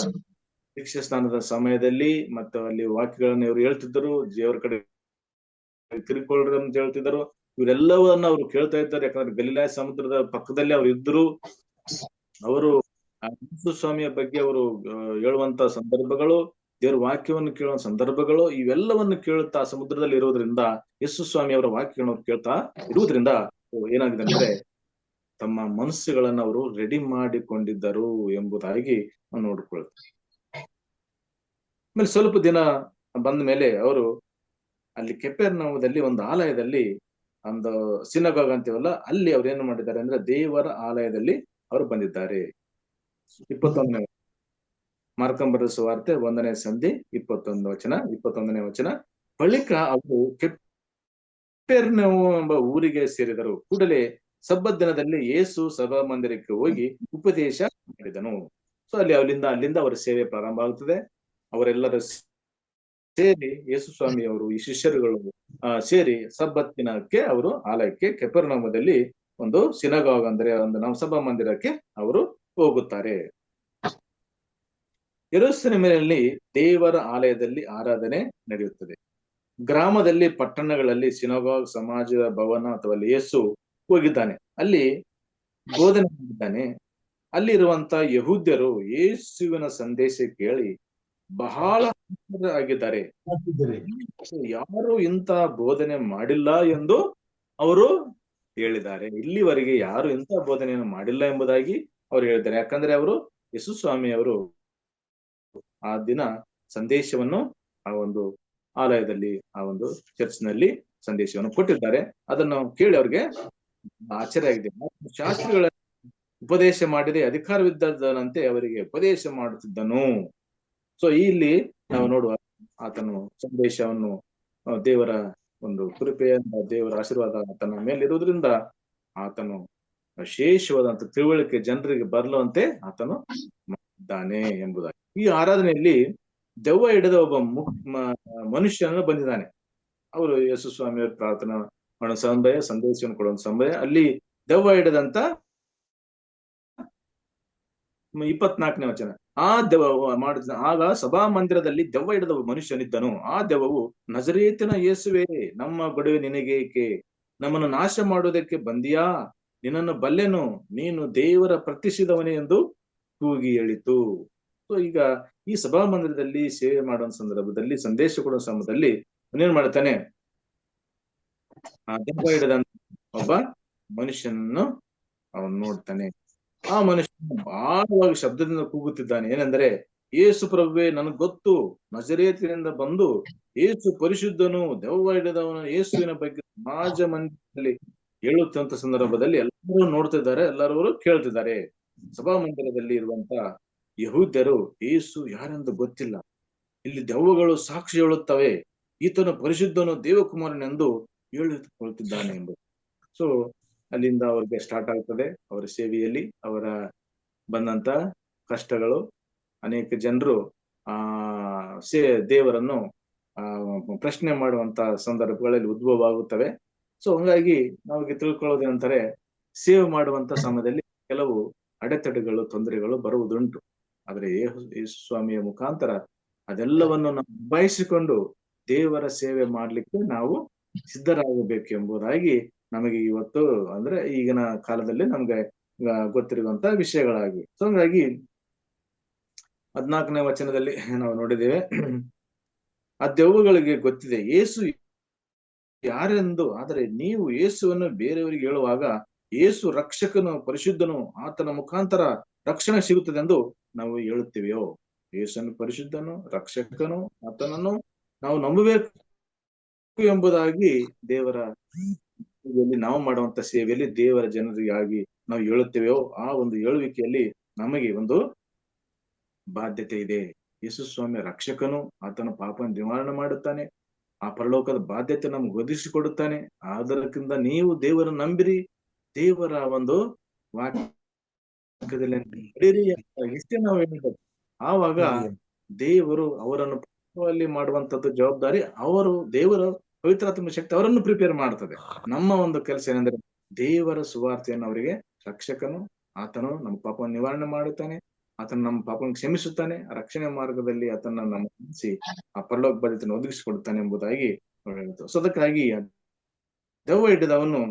ದೀಕ್ಷಾ ಸ್ನಾನದ ಸಮಯದಲ್ಲಿ ಮತ್ತು ಅಲ್ಲಿ ವಾಕ್ಯಗಳನ್ನು ಇವರು ಹೇಳ್ತಿದ್ದರು, ದೇವರ ಕಡೆ ತಿರುಗಿಕೊಳ್ಳ್ರಿ ಅಂತ ಹೇಳ್ತಿದ್ದರು. ಇವರೆಲ್ಲವನ್ನ ಅವರು ಕೇಳ್ತಾ ಇದ್ದಾರೆ. ಯಾಕಂದ್ರೆ ಗಲಿಲಾಯ ಸಮುದ್ರದ ಪಕ್ಕದಲ್ಲಿ ಅವರು ಇದ್ರು. ಅವರು ಯೇಸು ಸ್ವಾಮಿಯ ಬಗ್ಗೆ ಅವರು ಹೇಳುವಂತ ಸಂದರ್ಭಗಳು, ದೇವರ ವಾಕ್ಯವನ್ನು ಕೇಳುವ ಸಂದರ್ಭಗಳು, ಇವೆಲ್ಲವನ್ನು ಕೇಳುತ್ತಾ ಸಮುದ್ರದಲ್ಲಿ ಇರೋದ್ರಿಂದ, ಯೇಸು ಸ್ವಾಮಿ ಅವರ ವಾಕ್ಯಗಳನ್ನು ಕೇಳ್ತಾ ಇರುವುದರಿಂದ ಏನಾಗಿದೆ ಅಂದ್ರೆ ತಮ್ಮ ಮನಸ್ಸುಗಳನ್ನ ಅವರು ರೆಡಿ ಮಾಡಿಕೊಂಡಿದ್ದರು ಎಂಬುದಾಗಿ ನಾವು ನೋಡ್ಕೊಳ್ತೀವಿ. ಆಮೇಲೆ ಸ್ವಲ್ಪ ದಿನ ಬಂದ ಮೇಲೆ ಅವರು ಅಲ್ಲಿ ಕೆಫೆರ್ನೌಮದಲ್ಲಿ ಒಂದು ಆಲಯದಲ್ಲಿ, ಒಂದು ಸಿನಗಾಗ್ ಅಂತೀವಲ್ಲ, ಅಲ್ಲಿ ಅವ್ರು ಏನು ಮಾಡಿದ್ದಾರೆ ಅಂದ್ರೆ ದೇವರ ಆಲಯದಲ್ಲಿ ಅವರು ಬಂದಿದ್ದಾರೆ. 21ನೇ ಮಾರ್ಕಂಬರ ಸುವಾರ್ತೆ 1ನೇ ಸಂಧಿ 21ನೇ ವಚನ. ಬಳಿಕ ಅವರು ಕೆಫೆರ್ನೌಮ್ ಎಂಬ ಊರಿಗೆ ಸೇರಿದರು. ಕೂಡಲೇ ಸಬ್ಬತ್ ದಿನದಲ್ಲಿ ಯೇಸು ಸಭಾ ಮಂದಿರಕ್ಕೆ ಹೋಗಿ ಉಪದೇಶ ಮಾಡಿದನು. ಸೊ ಅಲ್ಲಿಂದ ಅವರ ಸೇವೆ ಪ್ರಾರಂಭ ಆಗುತ್ತದೆ. ಅವರೆಲ್ಲರೂ ಸೇರಿ ಯೇಸು ಸ್ವಾಮಿ ಅವರು ಈ ಶಿಷ್ಯರುಗಳು ಸೇರಿ ಸಬ್ಬತ್ ದಿನಕ್ಕೆ ಅವರು ಆಲಯಕ್ಕೆ ಕೆಫೆರ್ನೌಮದಲ್ಲಿ ಒಂದು ಸಿನಗಾಗ್ ಅಂದ್ರೆ ಒಂದು ನಾವು ಸಭಾ ಮಂದಿರಕ್ಕೆ ಅವರು ಹೋಗುತ್ತಾರೆ. ಯೆರೂಸಲೇಮಿನಲ್ಲಿ ದೇವರ ಆಲಯದಲ್ಲಿ ಆರಾಧನೆ ನಡೆಯುತ್ತದೆ. ಗ್ರಾಮದಲ್ಲಿ, ಪಟ್ಟಣಗಳಲ್ಲಿ ಸಿನಗಾಗ್, ಸಮಾಜದ ಭವನ ಅಥವಾ ಅಲ್ಲಿ ಯೇಸು ಹೋಗಿದ್ದಾನೆ, ಅಲ್ಲಿ ಬೋಧನೆ ಮಾಡಿದ್ದಾನೆ. ಅಲ್ಲಿರುವಂತ ಯಹೂದ್ಯರು ಯೇಸುವಿನ ಸಂದೇಶ ಕೇಳಿ ಬಹಳ ಆಗಿದ್ದಾರೆ. ಯಾರು ಇಂಥ ಬೋಧನೆ ಮಾಡಿಲ್ಲ ಎಂದು ಅವರು ಹೇಳಿದ್ದಾರೆ. ಇಲ್ಲಿವರೆಗೆ ಯಾರು ಇಂಥ ಬೋಧನೆಯನ್ನು ಮಾಡಿಲ್ಲ ಎಂಬುದಾಗಿ ಅವರು ಹೇಳಿದ್ದಾರೆ. ಯಾಕಂದ್ರೆ ಅವರು ಯೇಸು ಸ್ವಾಮಿ ಅವರು ಆ ದಿನ ಸಂದೇಶವನ್ನು ಆ ಒಂದು ಆಲಯದಲ್ಲಿ, ಆ ಒಂದು ಚರ್ಚ್ನಲ್ಲಿ ಸಂದೇಶವನ್ನು ಕೊಟ್ಟಿದ್ದಾರೆ. ಅದನ್ನು ಕೇಳಿ ಅವ್ರಿಗೆ ಆಶ್ಚರ್ಯ ಆಗಿದೆ. ಶಾಸ್ತ್ರಿಗಳ ಉಪದೇಶ ಮಾಡಿದೆ ಅಧಿಕಾರವಿದ್ದದಂತೆ ಅವರಿಗೆ ಉಪದೇಶ ಮಾಡುತ್ತಿದ್ದನು. ಸೊ ಇಲ್ಲಿ ನಾವು ನೋಡುವ ಆತನು ಸಂದೇಶವನ್ನು, ದೇವರ ಒಂದು ಕೃಪೆಯಿಂದ, ದೇವರ ಆಶೀರ್ವಾದ ಆತನ ಮೇಲಿರುವುದರಿಂದ ಆತನು ವಿಶೇಷವಾದಂತ ತಿಳುವಳಿಕೆ ಜನರಿಗೆ ಬರಲುವಂತೆ ಆತನು ಮಾಡಿದ್ದಾನೆ ಎಂಬುದಾಗಿ. ಈ ಆರಾಧನೆಯಲ್ಲಿ ದೆವ್ವ ಹಿಡಿದ ಒಬ್ಬ ಮನುಷ್ಯನನ್ನು ಬಂದಿದ್ದಾನೆ. ಅವರು ಯೇಸು ಸ್ವಾಮಿಯವರು ಪ್ರಾರ್ಥನಾ ಮಾಡೋ ಸಮಯ, ಸಂದೇಶವನ್ನು ಕೊಡುವ ಸಮಯ, ಅಲ್ಲಿ ದೆವ್ವ ಹಿಡಿದಂತ 24ನೇ ವಚನ. ಆ ದೆವ್ವ ಮಾಡಿದ ಆಗ ಸಭಾ ಮಂದಿರದಲ್ಲಿ ದೆವ್ವ ಹಿಡಿದ ಮನುಷ್ಯನಿದ್ದನು. ಆ ದೆವ್ವವು, ನಜರೇತಿನ ಯೇಸುವೇ, ನಮ್ಮ ಗೊಡವೆ ನಿನಗೇಕೆ? ನಮ್ಮನ್ನು ನಾಶ ಮಾಡುವುದಕ್ಕೆ ಬಂದಿಯಾ? ನಿನ್ನನ್ನು ಬಲ್ಲೆನು, ನೀನು ದೇವರ ಪ್ರತಿಷ್ಠಿತವನೇ ಎಂದು ಕೂಗಿ ಹೇಳಿತು. ಸೊ ಈಗ ಈ ಸಭಾ ಮಂದಿರದಲ್ಲಿ ಸೇವೆ ಮಾಡುವ ಸಂದರ್ಭದಲ್ಲಿ, ಸಂದೇಶ ಕೊಡುವ ಸಂದರ್ಭದಲ್ಲಿ ಅವನೇನ್ ಮಾಡ್ತಾನೆ, ಆ ದೆವ್ವ ಹಿಡಿದಂತ ಒಬ್ಬ ಮನುಷ್ಯನನ್ನು ಅವನು ನೋಡ್ತಾನೆ. ಆ ಮನುಷ್ಯನು ಬಹಳವಾಗಿ ಶಬ್ದದಿಂದ ಕೂಗುತ್ತಿದ್ದಾನೆ. ಏನಂದ್ರೆ, ಯೇಸು ಪ್ರಭುವೇ, ನನಗ್ ಗೊತ್ತು, ನಜರೇತಿನಿಂದ ಬಂದು ಯೇಸು ಪರಿಶುದ್ಧನು, ದೆವ್ವ ಹಿಡಿದವನು ಯೇಸುವಿನ ಬಗ್ಗೆ ಸಮಾಜ ಮಂದಿರದಲ್ಲಿ ಹೇಳುತ್ತಂತ ಸಂದರ್ಭದಲ್ಲಿ ಎಲ್ಲರೂ ನೋಡ್ತಿದ್ದಾರೆ, ಎಲ್ಲರೂ ಕೇಳ್ತಿದ್ದಾರೆ. ಸಭಾ ಮಂದಿರದಲ್ಲಿ ಇರುವಂತ ಯಹೂದ್ಯರು ಯೇಸು ಯಾರೆಂದು ಗೊತ್ತಿಲ್ಲ, ಇಲ್ಲಿ ದೆವ್ವಗಳು ಸಾಕ್ಷಿ ಹೇಳುತ್ತವೆ, ಈತನು ಪರಿಶುದ್ಧನು, ದೇವಕುಮಾರನೆಂದು ಹೇಳಿಕೊಳ್ತಿದ್ದಾನೆ ಎಂಬುದು. ಸೊ ಅಲ್ಲಿಂದ ಅವ್ರಿಗೆ ಸ್ಟಾರ್ಟ್ ಆಗ್ತದೆ ಅವರ ಸೇವೆಯಲ್ಲಿ. ಅವರ ಬಂದಂತ ಕಷ್ಟಗಳು, ಅನೇಕ ಜನರು ದೇವರನ್ನು ಪ್ರಶ್ನೆ ಮಾಡುವಂತ ಸಂದರ್ಭಗಳಲ್ಲಿ ಉದ್ಭವ ಆಗುತ್ತವೆ. ಸೊ ಹಂಗಾಗಿ ನಾವಿಗೆ ತಿಳ್ಕೊಳ್ಳೋದೇನಂತಾರೆ, ಸೇವೆ ಮಾಡುವಂತ ಸಮಯದಲ್ಲಿ ಕೆಲವು ಅಡೆತಡೆಗಳು, ತೊಂದರೆಗಳು ಬರುವುದುಂಟು. ಆದ್ರೆ ಯೇಸು ಸ್ವಾಮಿಯ ಮುಖಾಂತರ ಅದೆಲ್ಲವನ್ನು ನಾವು ನಿಭಾಯಿಸಿಕೊಂಡು ದೇವರ ಸೇವೆ ಮಾಡ್ಲಿಕ್ಕೆ ನಾವು ಸಿದ್ಧರಾಗಬೇಕು ಎಂಬುದಾಗಿ ನಮಗೆ ಇವತ್ತು, ಅಂದ್ರೆ ಈಗಿನ ಕಾಲದಲ್ಲಿ ನಮ್ಗೆ ಗೊತ್ತಿರುವಂತ ವಿಷಯಗಳಾಗಿವೆ. ಸೊ ಹಂಗಾಗಿ 14ನೇ ವಚನದಲ್ಲಿ ನಾವು ನೋಡಿದ್ದೇವೆ, ಆ ದೆವ್ವಗಳಿಗೆ ಗೊತ್ತಿದೆ ಯೇಸು ಯಾರೆಂದು. ಆದರೆ ನೀವು ಯೇಸುವನ್ನು ಬೇರೆಯವರಿಗೆ ಹೇಳುವಾಗ, ಯೇಸು ರಕ್ಷಕನು, ಪರಿಶುದ್ಧನು, ಆತನ ಮುಖಾಂತರ ರಕ್ಷಣೆ ಸಿಗುತ್ತದೆ ಎಂದು ನಾವು ಹೇಳುತ್ತೀವೆಯೋ? ಯೇಸುವನ್ನು ಪರಿಶುದ್ಧನು, ರಕ್ಷಕನು, ಆತನನ್ನು ನಾವು ನಂಬಬೇಕು ಎಂಬುದಾಗಿ ದೇವರ ಸೇವೆಯಲ್ಲಿ ನಾವು ಮಾಡುವಂತ ಸೇವೆಯಲ್ಲಿ ದೇವರ ಜನರಿಗಾಗಿ ನಾವು ಹೇಳುತ್ತೇವೆಯೋ ಆ ಒಂದು ಹೇಳುವಿಕೆಯಲ್ಲಿ ನಮಗೆ ಒಂದು ಬಾಧ್ಯತೆ ಇದೆ. ಯೇಸು ಸ್ವಾಮಿ ರಕ್ಷಕನು, ಆತನ ಪಾಪ ನಿವಾರಣೆ ಮಾಡುತ್ತಾನೆ, ಆ ಪರಲೋಕದ ಬಾಧ್ಯತೆ ನಮ್ಗೆ ಒದಗಿಸಿಕೊಡುತ್ತಾನೆ. ಆದರಕ್ಕಿಂತ ನೀವು ದೇವರನ್ನು ನಂಬಿರಿ, ದೇವರ ಒಂದು ವಾಕ್ಯದಲ್ಲಿ ನಡೆಯಿರಿ ಅಂತ ಇಷ್ಟೇ ನಾವು ಹೇಳ್ಬೇಕು. ಆವಾಗ ದೇವರು ಅವರನ್ನು ಅಲ್ಲಿ ಮಾಡುವಂತದ್ದು ಜವಾಬ್ದಾರಿ ದೇವರ ಪವಿತ್ರಾತ್ಮ ಶಕ್ತಿ ಅವರನ್ನು ಪ್ರಿಪೇರ್ ಮಾಡ್ತದೆ. ನಮ್ಮ ಒಂದು ಕೆಲಸ ಏನಂದ್ರೆ ದೇವರ ಸುವಾರ್ತೆಯನ್ನು ಅವರಿಗೆ, ರಕ್ಷಕನು ಆತನು ನಮ್ಮ ಪಾಪವನ್ನು ನಿವಾರಣೆ ಮಾಡುತ್ತಾನೆ, ಆತನು ನಮ್ಮ ಪಾಪವನ್ನು ಕ್ಷಮಿಸುತ್ತಾನೆ, ರಕ್ಷಣೆ ಮಾರ್ಗದಲ್ಲಿ ಆತನ ನಮ್ಮ ಆ ಪರಲೋಕ ಬಾಧ್ಯತೆಯನ್ನು ಒದಗಿಸಿಕೊಡುತ್ತಾನೆ ಎಂಬುದಾಗಿ ಹೇಳ್ತು. ಸೊ ಅದಕ್ಕಾಗಿ ದೆವ್ವ ಹಿಡಿದವನು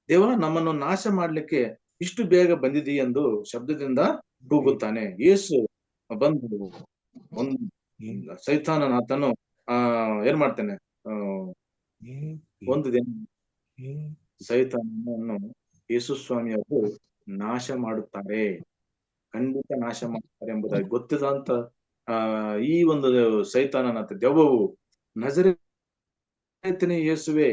ದೇವ ನಮ್ಮನ್ನು ನಾಶ ಮಾಡ್ಲಿಕ್ಕೆ ಇಷ್ಟು ಬೇಗ ಬಂದಿದಿ ಎಂದು ಶಬ್ದದಿಂದ ಕೂಗುತ್ತಾನೆ. ಯೇಸು ಬಂದು ಒಂದು ಸೈತಾನನ ಆತನು ಏನ್ ಮಾಡ್ತಾನೆ, ಒಂದು ದಿನ ಸೈತಾನನನ್ನು ಯೇಸು ಸ್ವಾಮಿ ಅವರು ನಾಶ ಮಾಡುತ್ತಾರೆ, ಖಂಡಿತ ನಾಶ ಮಾಡುತ್ತಾರೆ ಎಂಬುದಾಗಿ ಗೊತ್ತಿದಂತ ಈ ಒಂದು ಸೈತಾನನ ದೆವ್ವವು, ನಜರೇತಿನ ಯೇಸುವೆ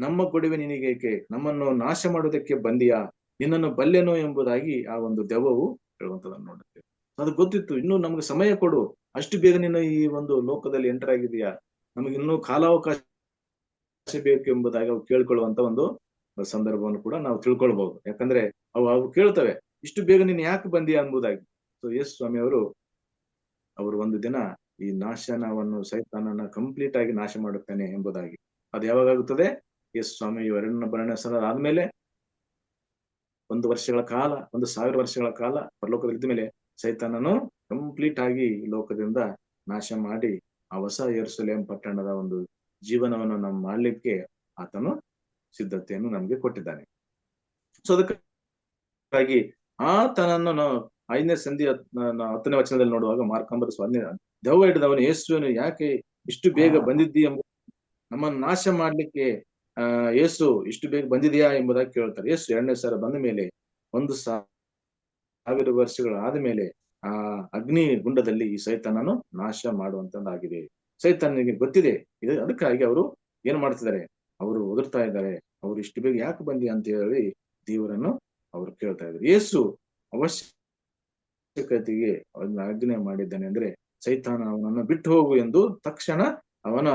ನಮ್ಮ ಕೊಡುವೆ ನಿನಗೇಕೆ, ನಮ್ಮನ್ನು ನಾಶ ಮಾಡುವುದಕ್ಕೆ ಬಂದಿಯಾ, ನಿನ್ನನ್ನು ಬಲ್ಲೆನೋ ಎಂಬುದಾಗಿ ಆ ಒಂದು ದೆವ್ವವು ಹೇಳುವಂತದನ್ನು ನೋಡುತ್ತೇವೆ. ಅದು ಗೊತ್ತಿತ್ತು, ಇನ್ನು ನಮ್ಗೆ ಸಮಯ ಕೊಡು, ಅಷ್ಟು ಬೇಗ ನೀನು ಈ ಒಂದು ಲೋಕದಲ್ಲಿ ಎಂಟರ್ ಆಗಿದೆಯಾ, ನಮಗೆ ಇನ್ನೂ ಕಾಲಾವಕಾಶ ಬೇಕು ಎಂಬುದಾಗಿ ಅವು ಕೇಳ್ಕೊಳ್ಳುವಂತ ಒಂದು ಸಂದರ್ಭವನ್ನು ಕೂಡ ನಾವು ತಿಳ್ಕೊಳ್ಬಹುದು. ಯಾಕಂದ್ರೆ ಅವು ಕೇಳ್ತವೆ, ಇಷ್ಟು ಬೇಗ ನೀನು ಯಾಕೆ ಬಂದಿಯಾ ಎಂಬುದಾಗಿ. ಸೊ ಯೇಸು ಸ್ವಾಮಿ ಅವರು ಒಂದು ದಿನ ಈ ನಾಶನವನ್ನು, ಸೈತಾನನ ಕಂಪ್ಲೀಟ್ ಆಗಿ ನಾಶ ಮಾಡುತ್ತಾನೆ ಎಂಬುದಾಗಿ. ಅದು ಯಾವಾಗುತ್ತದೆ? ಯೇಸು ಸ್ವಾಮಿ ಇವರನ್ನ ಬರಣ ಆದ್ಮೇಲೆ 1 ವರ್ಷಗಳ ಕಾಲ, 1000 ವರ್ಷಗಳ ಕಾಲ ಪರಲೋಕದಲ್ಲಿ ಇದ್ದ ಮೇಲೆ ಸೈತಾನನು ಕಂಪ್ಲೀಟ್ ಆಗಿ ಲೋಕದಿಂದ ನಾಶ ಮಾಡಿ ಆ ಹೊಸ ಯೆರೂಸಲೇಮ್ ಪಟ್ಟಣದ ಒಂದು ಜೀವನವನ್ನು ನಾವು ಮಾಡ್ಲಿಕ್ಕೆ ಆತನು ಸಿದ್ಧತೆಯನ್ನು ನಮ್ಗೆ ಕೊಟ್ಟಿದ್ದಾನೆ. ಸೊ ಅದಕ್ಕಾಗಿ ಆತನನ್ನು ನಾವು 5ನೇ ಸಂಧಿ 10ನೇ ವಚನದಲ್ಲಿ ನೋಡುವಾಗ, ಮಾರ್ಕಾಂಬರ ದೆವ್ವ ಹಿಡಿದವನು ಯೇಸುವನ್ನು ಯಾಕೆ ಇಷ್ಟು ಬೇಗ ಬಂದಿದ್ದಿ ಎಂಬ, ನಮ್ಮನ್ನು ನಾಶ ಮಾಡ್ಲಿಕ್ಕೆ ಯೇಸು ಇಷ್ಟು ಬೇಗ ಬಂದಿದೆಯಾ ಎಂಬುದಾಗಿ ಕೇಳ್ತಾರೆ. ಯೇಸು 2ನೇ ಸಲ ಬಂದ ಮೇಲೆ 1000 ವರ್ಷಗಳ ಆದ್ಮೇಲೆ ಆ ಅಗ್ನಿ ಗುಂಡದಲ್ಲಿ ಈ ಸೈತಾನನು ನಾಶ ಮಾಡುವಂತದ್ದಾಗಿದೆ. ಸೈತಾನನಿಗೆ ಗೊತ್ತಿದೆ ಇದು, ಅದಕ್ಕಾಗಿ ಅವರು ಏನ್ ಮಾಡ್ತಿದ್ದಾರೆ, ಅವರು ಒದರ್ತಾ ಇದ್ದಾರೆ, ಅವ್ರು ಇಷ್ಟು ಬೇಗ ಯಾಕೆ ಬಂದಿ ಅಂತ ಹೇಳಿ ದೇವರನ್ನು ಅವರು ಕೇಳ್ತಾ ಇದ್ದಾರೆ. ಯೇಸು ಅವಶ್ಯಕತೆಗೆ ಅವನ್ನ ಆಜ್ಞೆ ಮಾಡಿದ್ದಾನೆ, ಅಂದ್ರೆ ಸೈತಾನ ಅವನನ್ನು ಬಿಟ್ಟು ಹೋಗು ಎಂದು ತಕ್ಷಣ ಅವನ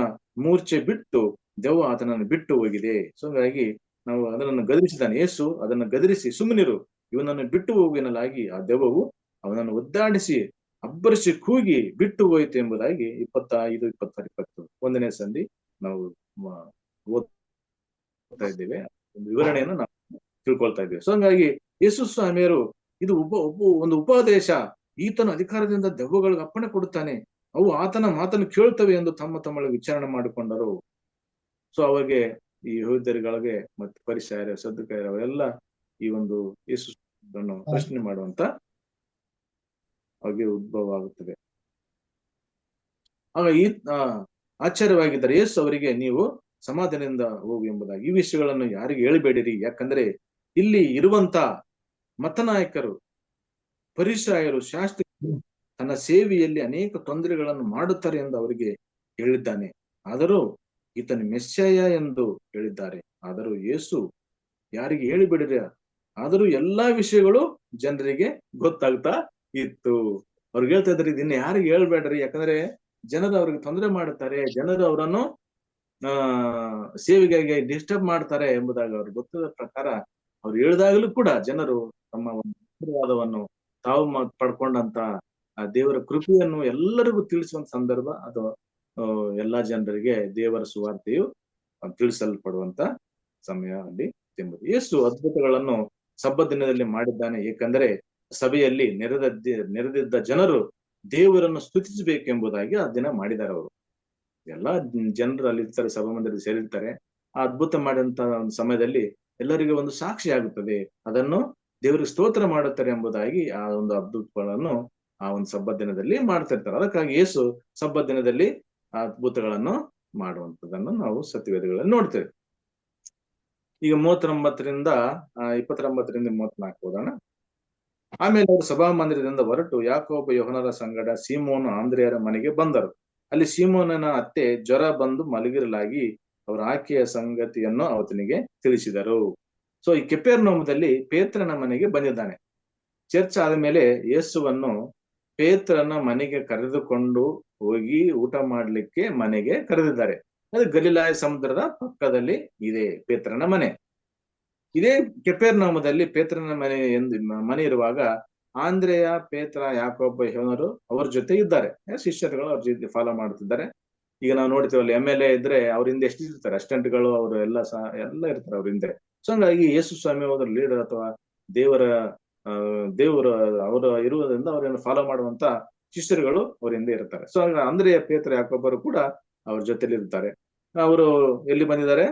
ಮೂರ್ಛೆ ಬಿಟ್ಟು ದೆವ್ವ ಆತನನ್ನು ಬಿಟ್ಟು ಹೋಗಿದೆ. ಸೊ ಹಾಗಾಗಿ ನಾವು ಅದನ್ನು ಗದರಿಸಿದ್ದಾನೆ. ಯೇಸು ಅದನ್ನು ಗದರಿಸಿ, ಸುಮ್ಮನಿರು, ಇವನನ್ನು ಬಿಟ್ಟು ಹೋಗು ಎನ್ನಲಾಗಿ ಆ ದೆವ್ವವು ಅವನನ್ನು ಒದ್ದಾಡಿಸಿ ಅಬ್ಬರಿಸಿ ಕೂಗಿ ಬಿಟ್ಟು ಹೋಯಿತು ಎಂಬುದಾಗಿ 25, 26, 20 1ನೇ ಸಂಧಿ ನಾವು ಓದ್ತಾ ಇದ್ದೇವೆ. ಒಂದು ವಿವರಣೆಯನ್ನು ನಾವು ತಿಳ್ಕೊಳ್ತಾ ಇದ್ದೇವೆ. ಸೊ ಹಂಗಾಗಿ ಯೇಸು ಸ್ವಾಮಿಯರು ಇದು ಒಂದು ಉಪದೇಶ, ಈತನ ಅಧಿಕಾರದಿಂದ ದೆವ್ವಗಳಿಗೆ ಅಪ್ಪಣೆ ಕೊಡುತ್ತಾನೆ, ಅವು ಆತನ ಮಾತನ್ನು ಕೇಳ್ತವೆ ಎಂದು ತಮ್ಮೊಳಗೆ ವಿಚಾರಣೆ ಮಾಡಿಕೊಂಡರು. ಸೊ ಅವಾಗೆ ಈ ಯೆಹೂದ್ಯರುಗಳಿಗೆ ಮತ್ತು ಫರಿಸಾಯರು, ಸದ್ದುಕಾಯರು ಅವರೆಲ್ಲ ಈ ಒಂದು ಯೇಸು ಪ್ರಶ್ನೆ ಮಾಡುವಂತ ಅವಾಗೆ ಉದ್ಭವ ಆಗುತ್ತದೆ. ಆಗ ಆಶ್ಚರ್ಯವಾಗಿದ್ದಾರೆ. ಯೇಸು ಅವರಿಗೆ, ನೀವು ಸಮಾಧಾನದಿಂದ ಹೋಗು ಎಂಬುದಾಗಿ, ಈ ವಿಷಯಗಳನ್ನು ಯಾರಿಗೆ ಹೇಳಬೇಡಿರಿ, ಯಾಕಂದ್ರೆ ಇಲ್ಲಿ ಇರುವಂತ ಮತನಾಯಕರು, ಫರಿಸಾಯರು, ಶಾಸ್ತ್ರಿಗಳು ತನ್ನ ಸೇವೆಯಲ್ಲಿ ಅನೇಕ ತೊಂದರೆಗಳನ್ನು ಮಾಡುತ್ತಾರೆ ಎಂದು ಅವರಿಗೆ ಹೇಳಿದ್ದಾನೆ. ಆದರೂ ಈತನ ಮೆಸ್ಸಾಯ ಎಂದು ಹೇಳಿದ್ದಾರೆ. ಆದರೂ ಯೇಸು ಯಾರಿಗೆ ಹೇಳಿಬಿಡಿರ, ಆದರೂ ಎಲ್ಲಾ ವಿಷಯಗಳು ಜನರಿಗೆ ಗೊತ್ತಾಗ್ತಾ ಇತ್ತು. ಅವ್ರಿಗೆ ಹೇಳ್ತಾ ಇದ್ದಾರೆ, ಇದನ್ನ ಯಾರಿಗೆ ಹೇಳ್ಬೇಡ್ರಿ, ಯಾಕಂದ್ರೆ ಜನರು ಅವ್ರಿಗೆ ತೊಂದರೆ ಮಾಡುತ್ತಾರೆ, ಜನರು ಅವರನ್ನು ಸೇವೆಗಾಗಿ ಡಿಸ್ಟರ್ಬ್ ಮಾಡ್ತಾರೆ ಎಂಬುದಾಗಿ ಅವ್ರಿಗೆ ಗೊತ್ತಾದ ಪ್ರಕಾರ ಅವ್ರು ಹೇಳಿದಾಗಲೂ ಕೂಡ ಜನರು ತಮ್ಮ ಒಂದು ಆಶೀರ್ವಾದವನ್ನು ತಾವು ಪಡ್ಕೊಂಡಂತ ಆ ದೇವರ ಕೃಪೆಯನ್ನು ಎಲ್ಲರಿಗೂ ತಿಳಿಸುವಂತ ಸಂದರ್ಭ ಅದು. ಎಲ್ಲಾ ಜನರಿಗೆ ದೇವರ ಸುವಾರ್ತೆಯು ತಿಳಿಸಲ್ಪಡುವಂತ ಸಮಯ ಅಲ್ಲಿ ಎಂಬುದು. ಯೇಸು ಅದ್ಭುತಗಳನ್ನು ಸಬ್ಬತ್ ದಿನದಲ್ಲಿ ಮಾಡಿದ್ದಾನೆ, ಏಕೆಂದರೆ ಸಭೆಯಲ್ಲಿ ನೆರೆದಿದ್ದ ಜನರು ದೇವರನ್ನು ಸ್ತುತಿಸಬೇಕೆಂಬುದಾಗಿ ಆ ದಿನ ಮಾಡಿದ್ದಾರೆ. ಅವರು ಎಲ್ಲಾ ಜನರು ಅಲ್ಲಿ ಇರ್ತಾರೆ, ಸಭಾ ಮಂದಿರದಲ್ಲಿ ಸೇರಿರ್ತಾರೆ. ಆ ಅದ್ಭುತ ಮಾಡಿದಂತ ಒಂದು ಸಮಯದಲ್ಲಿ ಎಲ್ಲರಿಗೂ ಒಂದು ಸಾಕ್ಷಿ ಆಗುತ್ತದೆ, ಅದನ್ನು ದೇವರಿಗೆ ಸ್ತೋತ್ರ ಮಾಡುತ್ತಾರೆ ಎಂಬುದಾಗಿ ಆ ಒಂದು ಅದ್ಭುತಗಳನ್ನು ಆ ಒಂದು ಸಬ್ಬತ್ ದಿನದಲ್ಲಿ ಮಾಡ್ತಾ ಇರ್ತಾರೆ. ಅದಕ್ಕಾಗಿ ಯೇಸು ಸಬ್ಬತ್ ದಿನದಲ್ಲಿ ಆ ಅದ್ಭುತಗಳನ್ನು ಮಾಡುವಂತದನ್ನು ನಾವು ಸತ್ಯವೇದಗಳಲ್ಲಿ ನೋಡ್ತೇವೆ. ಈಗ 39ರಿಂದ 24 ಓದೋಣ. ಆಮೇಲೆ ಅವರು ಸಭಾ ಮಂದಿರದಿಂದ ಹೊರಟು ಯಾಕೋಬ ಯೋಹನರ ಸಂಗಡ ಸೀಮೋನು ಆಂದ್ರೆಯರ ಮನೆಗೆ ಬಂದರು. ಅಲ್ಲಿ ಸೀಮೋನನ ಅತ್ತೆ ಜ್ವರ ಬಂದು ಮಲಗಿರಲಾಗಿ ಅವರ ಆಯ್ಕೆಯ ಸಂಗತಿಯನ್ನು ಆತನಿಗೆ ತಿಳಿಸಿದರು. ಸೊ ಈ ಕೆಪೆರ್ನೌಮದಲ್ಲಿ ಪೇತ್ರನ ಮನೆಗೆ ಬಂದಿದ್ದಾನೆ. ಚರ್ಚ್ ಆದಮೇಲೆ ಯೇಸುವನ್ನು ಪೇತ್ರನ ಮನೆಗೆ ಕರೆದುಕೊಂಡು ಹೋಗಿ ಊಟ ಮಾಡ್ಲಿಕ್ಕೆ ಮನೆಗೆ ಕರೆದಿದ್ದಾರೆ. ಅದು ಗಲಿಲಾಯ ಸಮುದ್ರದ ಪಕ್ಕದಲ್ಲಿ ಇದೆ ಪೇತ್ರನ ಮನೆ. ಇದೇ ಕೆಪೆರ್ನೌಮದಲ್ಲಿ ಪೇತ್ರನ ಮನೆ ಇರುವಾಗ ಆಂದ್ರೆಯ, ಪೇತ್ರ, ಯಾಕೋಬ, ಯೋಹನರು ಅವ್ರ ಜೊತೆ ಇದ್ದಾರೆ. ಶಿಷ್ಯರುಗಳು ಅವ್ರ ಜೊತೆ ಫಾಲೋ ಮಾಡ್ತಿದ್ದಾರೆ. ಈಗ ನಾವು ನೋಡ್ತೀವಲ್ಲ, MLA ಇದ್ರೆ ಅವ್ರ ಹಿಂದೆ ಎಷ್ಟು ಇರ್ತಾರೆ, ಅಸ್ಟೆಂಟ್ಗಳು ಅವರು ಎಲ್ಲ ಇರ್ತಾರೆ ಅವ್ರ ಹಿಂದೆ. ಸೊ ಹಂಗಾಗಿ ಯೇಸು ಸ್ವಾಮಿ ಹೋದ್ರ ಲೀಡರ್ ಅಥವಾ ದೇವರ ಅವರು ಇರುವುದರಿಂದ ಅವರನ್ನು ಫಾಲೋ ಮಾಡುವಂತ ಶಿಷ್ಯರುಗಳು ಅವ್ರ ಹಿಂದೆ ಇರ್ತಾರೆ. ಸೊ ಹಾಗೆ ಅಂದ್ರೆಯ, ಪೇತ್ರ, ಯಾಕೋಬರು ಕೂಡ ಅವ್ರ ಜೊತೆಲಿ ಇರ್ತಾರೆ. ಅವರು ಎಲ್ಲಿ ಬಂದಿದ್ದಾರೆ?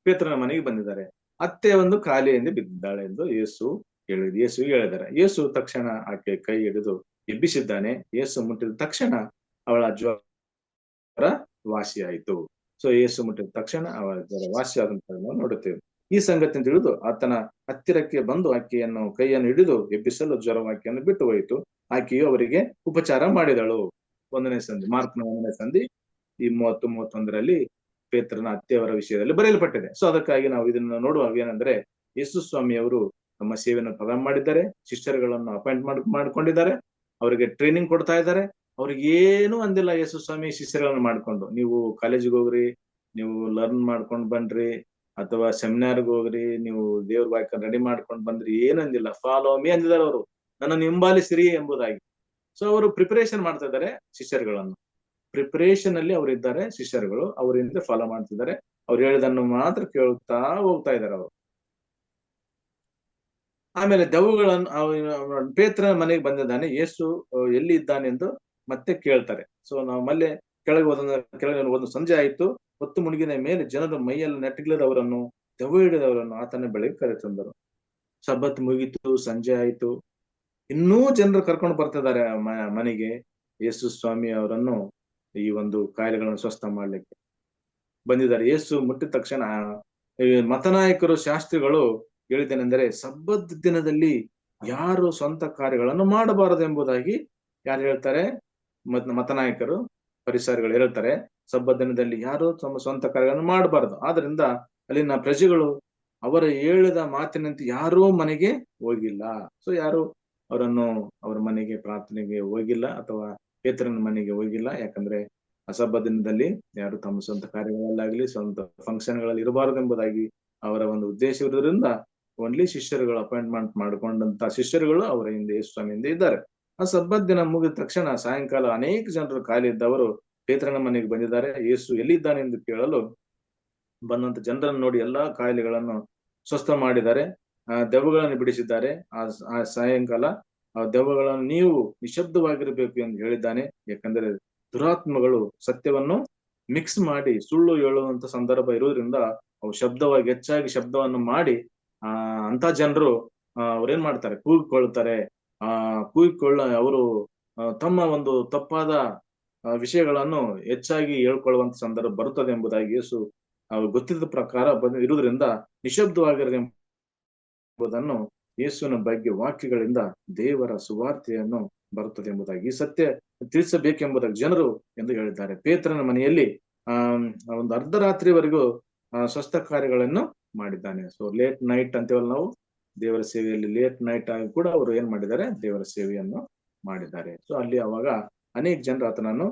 ಪೇತ್ರನ ಮನೆಗೆ ಬಂದಿದ್ದಾರೆ. ಅತ್ತೆ ಒಂದು ಖಾಲಿಯಿಂದ ಬಿದ್ದಾಳೆ ಎಂದು ಯೇಸು ಹೇಳಿದ್ದಾರೆ. ಯೇಸು ತಕ್ಷಣ ಆಕೆ ಕೈ ಹಿಡಿದು ಎಬ್ಬಿಸಿದ್ದಾನೆ. ಯೇಸು ಮುಟ್ಟಿದ ತಕ್ಷಣ ಅವಳ ಜ್ವರ ವಾಸಿಯಾಯಿತು. ಸೊ ಯೇಸು ಮುಟ್ಟಿದ ತಕ್ಷಣ ಅವಳ ಜ್ವರ ವಾಸಿಯಾದಂತ ನೋಡುತ್ತೇವೆ. ಈ ಸಂಗತಿಯನ್ನು ತಿಳಿದು ಆತನ ಹತ್ತಿರಕ್ಕೆ ಬಂದು ಆಕೆಯನ್ನು ಕೈಯನ್ನು ಹಿಡಿದು ಎಬ್ಬಿಸಲು ಜ್ವರವಾಕೆಯನ್ನು ಬಿಟ್ಟು ಹೋಯಿತು. ಆಕೆಯು ಅವರಿಗೆ ಉಪಚಾರ ಮಾಡಿದಳು. 1ನೇ ಸಂಧಿ, ಮಾರ್ಕ್ನ 1ನೇ ಸಂಧಿ ಈ 30-31ರಲ್ಲಿ ಪೇತ್ರನ ಅತ್ತೆಯವರ ವಿಷಯದಲ್ಲಿ ಬರೆಯಲ್ಪಟ್ಟಿದೆ. ಸೊ ಅದಕ್ಕಾಗಿ ನಾವು ಇದನ್ನ ನೋಡುವಾಗ ಏನಂದ್ರೆ, ಯೇಸು ಸ್ವಾಮಿಯವರು ತಮ್ಮ ಸೇವೆಯನ್ನು ಪ್ರಾರಂಭ ಮಾಡಿದ್ದಾರೆ. ಶಿಷ್ಯರುಗಳನ್ನು ಅಪಾಯಿಂಟ್ ಮಾಡ್ಕೊಂಡಿದ್ದಾರೆ. ಅವರಿಗೆ ಟ್ರೈನಿಂಗ್ ಕೊಡ್ತಾ ಇದ್ದಾರೆ. ಅವ್ರಿಗೆ ಏನು ಅಂದಿಲ್ಲ ಯೇಸು ಸ್ವಾಮಿ ಶಿಷ್ಯರುಗಳನ್ನು ಮಾಡ್ಕೊಂಡು, ನೀವು ಕಾಲೇಜಿಗೆ ಹೋಗ್ರಿ, ನೀವು ಲರ್ನ್ ಮಾಡ್ಕೊಂಡ್ ಬನ್ರಿ, ಅಥವಾ ಸೆಮಿನಾರ್ಗೆ ಹೋಗ್ರಿ, ನೀವು ದೇವ್ರ ವಾಕ್ಯ ರೆಡಿ ಮಾಡ್ಕೊಂಡ್ ಬಂದ್ರಿ, ಏನಂದಿಲ್ಲ. ಫಾಲೋ ಮೀ ಅಂದಿದ್ದಾರೆ ಅವರು, ನನ್ನನ್ನು ಹಿಂಬಾಲಿಸಿರಿ ಎಂಬುದಾಗಿ. ಸೊ ಅವರು ಪ್ರಿಪರೇಷನ್ ಮಾಡ್ತಾ ಇದ್ದಾರೆ ಶಿಷ್ಯರುಗಳನ್ನು. ಪ್ರಿಪರೇಷನ್ ಅಲ್ಲಿ ಅವರು ಇದ್ದಾರೆ ಶಿಷ್ಯರುಗಳು, ಅವರಿಂದ ಫಾಲೋ ಮಾಡ್ತಿದ್ದಾರೆ. ಅವ್ರು ಹೇಳಿದನ್ನು ಮಾತ್ರ ಕೇಳ್ತಾ ಹೋಗ್ತಾ ಇದ್ದಾರೆ ಅವರು. ಆಮೇಲೆ ದೆವ್ವಗಳನ್ನು ಪೇತ್ರನ ಮನೆಗೆ ಬಂದಿದ್ದಾನೆ. ಯೇಸು ಎಲ್ಲಿ ಇದ್ದಾನೆ ಎಂದು ಮತ್ತೆ ಕೇಳ್ತಾರೆ. ಸೊ ನಾವು ಮಲ್ಲೆ ಕೆಳಗೆ ಒಂದು ಸಂಜೆ ಆಯಿತು. ಹೊತ್ತು ಮುಳುಗಿದ ಮೇಲೆ ಜನರು ಮೈಯಲ್ಲಿ ನೆಟ್ಟಗಿಲ್ಲದವರನ್ನು, ದೆವ್ವ ಹಿಡಿದವರನ್ನು ಆತನ ಬಳಿಗೆ ಕರೆತಂದರು. ಸಬ್ಬತ್ ಮುಗಿತು, ಸಂಜೆ ಆಯಿತು. ಇನ್ನೂ ಜನರು ಕರ್ಕೊಂಡು ಬರ್ತಿದ್ದಾರೆ ಮನೆಗೆ ಯೇಸು ಸ್ವಾಮಿ ಅವರನ್ನು ಈ ಒಂದು ಕಾಯಿಲೆಗಳನ್ನು ಸ್ವಸ್ಥ ಮಾಡ್ಲಿಕ್ಕೆ ಬಂದಿದ್ದಾರೆ. ಯೇಸು ಮುಟ್ಟಿದ ತಕ್ಷಣ ಮತನಾಯಕರು, ಶಾಸ್ತ್ರಿಗಳು ಹೇಳಿದ್ದೇನೆಂದರೆ, ಸಬ್ಬತ್ ದಿನದಲ್ಲಿ ಯಾರು ಸ್ವಂತ ಕಾರ್ಯಗಳನ್ನು ಮಾಡಬಾರದು ಎಂಬುದಾಗಿ ಯಾರು ಹೇಳ್ತಾರೆ? ಮತನಾಯಕರು, ಫರಿಸಾಯರುಗಳು ಹೇಳ್ತಾರೆ, ಸಬ್ಬತ್ ದಿನದಲ್ಲಿ ಯಾರು ತಮ್ಮ ಸ್ವಂತ ಕಾರ್ಯಗಳನ್ನು ಮಾಡಬಾರದು. ಆದ್ರಿಂದ ಅಲ್ಲಿನ ಪ್ರಜೆಗಳು ಅವರ ಹೇಳಿದ ಮಾತಿನಂತೆ ಯಾರೂ ಮನೆಗೆ ಹೋಗಿಲ್ಲ. ಸೊ ಯಾರು ಅವರ ಮನೆಗೆ ಪ್ರಾರ್ಥನೆಗೆ ಹೋಗಿಲ್ಲ, ಅಥವಾ ಪೇತ್ರನ ಮನೆಗೆ ಹೋಗಿಲ್ಲ. ಯಾಕಂದ್ರೆ ಸಬ್ಬ ದಿನದಲ್ಲಿ ಯಾರು ತಮ್ಮ ಸ್ವಂತ ಕಾರ್ಯಗಳಲ್ಲಾಗ್ಲಿ ಸ್ವಂತ ಫಂಕ್ಷನ್ಗಳಲ್ಲಿ ಇರಬಾರದು ಎಂಬುದಾಗಿ ಅವರ ಒಂದು ಉದ್ದೇಶವಿರೋದ್ರಿಂದ ಓನ್ಲಿ ಶಿಷ್ಯರುಗಳು ಅಪಾಯಿಂಟ್ಮೆಂಟ್ ಮಾಡಿಕೊಂಡಂತ ಶಿಷ್ಯರುಗಳು ಅವರ ಹಿಂದೆ ಯೇಸು ಸ್ವಾಮಿ ಹಿಂದೆ ಇದ್ದಾರೆ. ಆ ಸಬ್ಬತ್ ದಿನ ಮುಗಿದ ತಕ್ಷಣ ಸಾಯಂಕಾಲ ಅನೇಕ ಜನರು ಖಾಲಿ ಇದ್ದವರು ಪೇತ್ರನ ಮನೆಗೆ ಬಂದಿದ್ದಾರೆ. ಯೇಸು ಎಲ್ಲಿದ್ದಾನೆ ಎಂದು ಕೇಳಲು ಬಂದಂತ ಜನರನ್ನು ನೋಡಿ ಎಲ್ಲಾ ಕಾಯಿಲೆಗಳನ್ನು ಸ್ವಸ್ಥ ಮಾಡಿದ್ದಾರೆ, ದೆವ್ವಗಳನ್ನು ಬಿಡಿಸಿದ್ದಾರೆ. ಆ ಸಾಯಂಕಾಲ ಆ ದೆವ್ವಗಳನ್ನು ನೀವು ನಿಶಬ್ದವಾಗಿರಬೇಕು ಎಂದು ಹೇಳಿದ್ದಾನೆ. ಯಾಕಂದ್ರೆ ದುರಾತ್ಮಗಳು ಸತ್ಯವನ್ನು ಮಿಕ್ಸ್ ಮಾಡಿ ಸುಳ್ಳು ಹೇಳುವಂತ ಸಂದರ್ಭ ಇರೋದ್ರಿಂದ ಅವು ಹೆಚ್ಚಾಗಿ ಶಬ್ದವನ್ನು ಮಾಡಿ ಅಂತ ಜನರು ಅವ್ರೇನ್ ಮಾಡ್ತಾರೆ, ಕೂಗಿಕೊಳ್ತಾರೆ. ಅವರು ತಮ್ಮ ಒಂದು ತಪ್ಪಾದ ವಿಷಯಗಳನ್ನು ಹೆಚ್ಚಾಗಿ ಹೇಳ್ಕೊಳ್ಳುವಂತ ಸಂದರ್ಭ ಬರುತ್ತದೆ ಎಂಬುದಾಗಿ ಯೇಸು ಗೊತ್ತಿದ್ದ ಪ್ರಕಾರ ಇರುವುದರಿಂದ ನಿಶಬ್ದವಾಗಿರದೆ ಎಂಬುದನ್ನು ಯೇಸುವಿನ ಬಗ್ಗೆ ವಾಕ್ಯಗಳಿಂದ ದೇವರ ಸುವಾರ್ತೆಯನ್ನು ಬರುತ್ತದೆ ಎಂಬುದಾಗಿ, ಈ ಸತ್ಯ ತಿಳಿಸಬೇಕೆಂಬುದಾಗಿ ಜನರು ಎಂದು ಹೇಳಿದ್ದಾರೆ. ಪೇತ್ರನ ಮನೆಯಲ್ಲಿ ಒಂದು ಅರ್ಧರಾತ್ರಿವರೆಗೂ ಸ್ವಸ್ಥ ಕಾರ್ಯಗಳನ್ನು ಮಾಡಿದ್ದಾನೆ. ಸೊ ಲೇಟ್ ನೈಟ್ ಅಂತೇವಲ್ಲ ನಾವು ದೇವರ ಸೇವೆಯಲ್ಲಿ, ಲೇಟ್ ನೈಟ್ ಆಗಿ ಕೂಡ ಅವರು ಏನ್ ಮಾಡಿದ್ದಾರೆ, ದೇವರ ಸೇವೆಯನ್ನು ಮಾಡಿದ್ದಾರೆ. ಸೊ ಅಲ್ಲಿ ಅವಾಗ ಅನೇಕ ಜನರು ಆತನನ್ನು,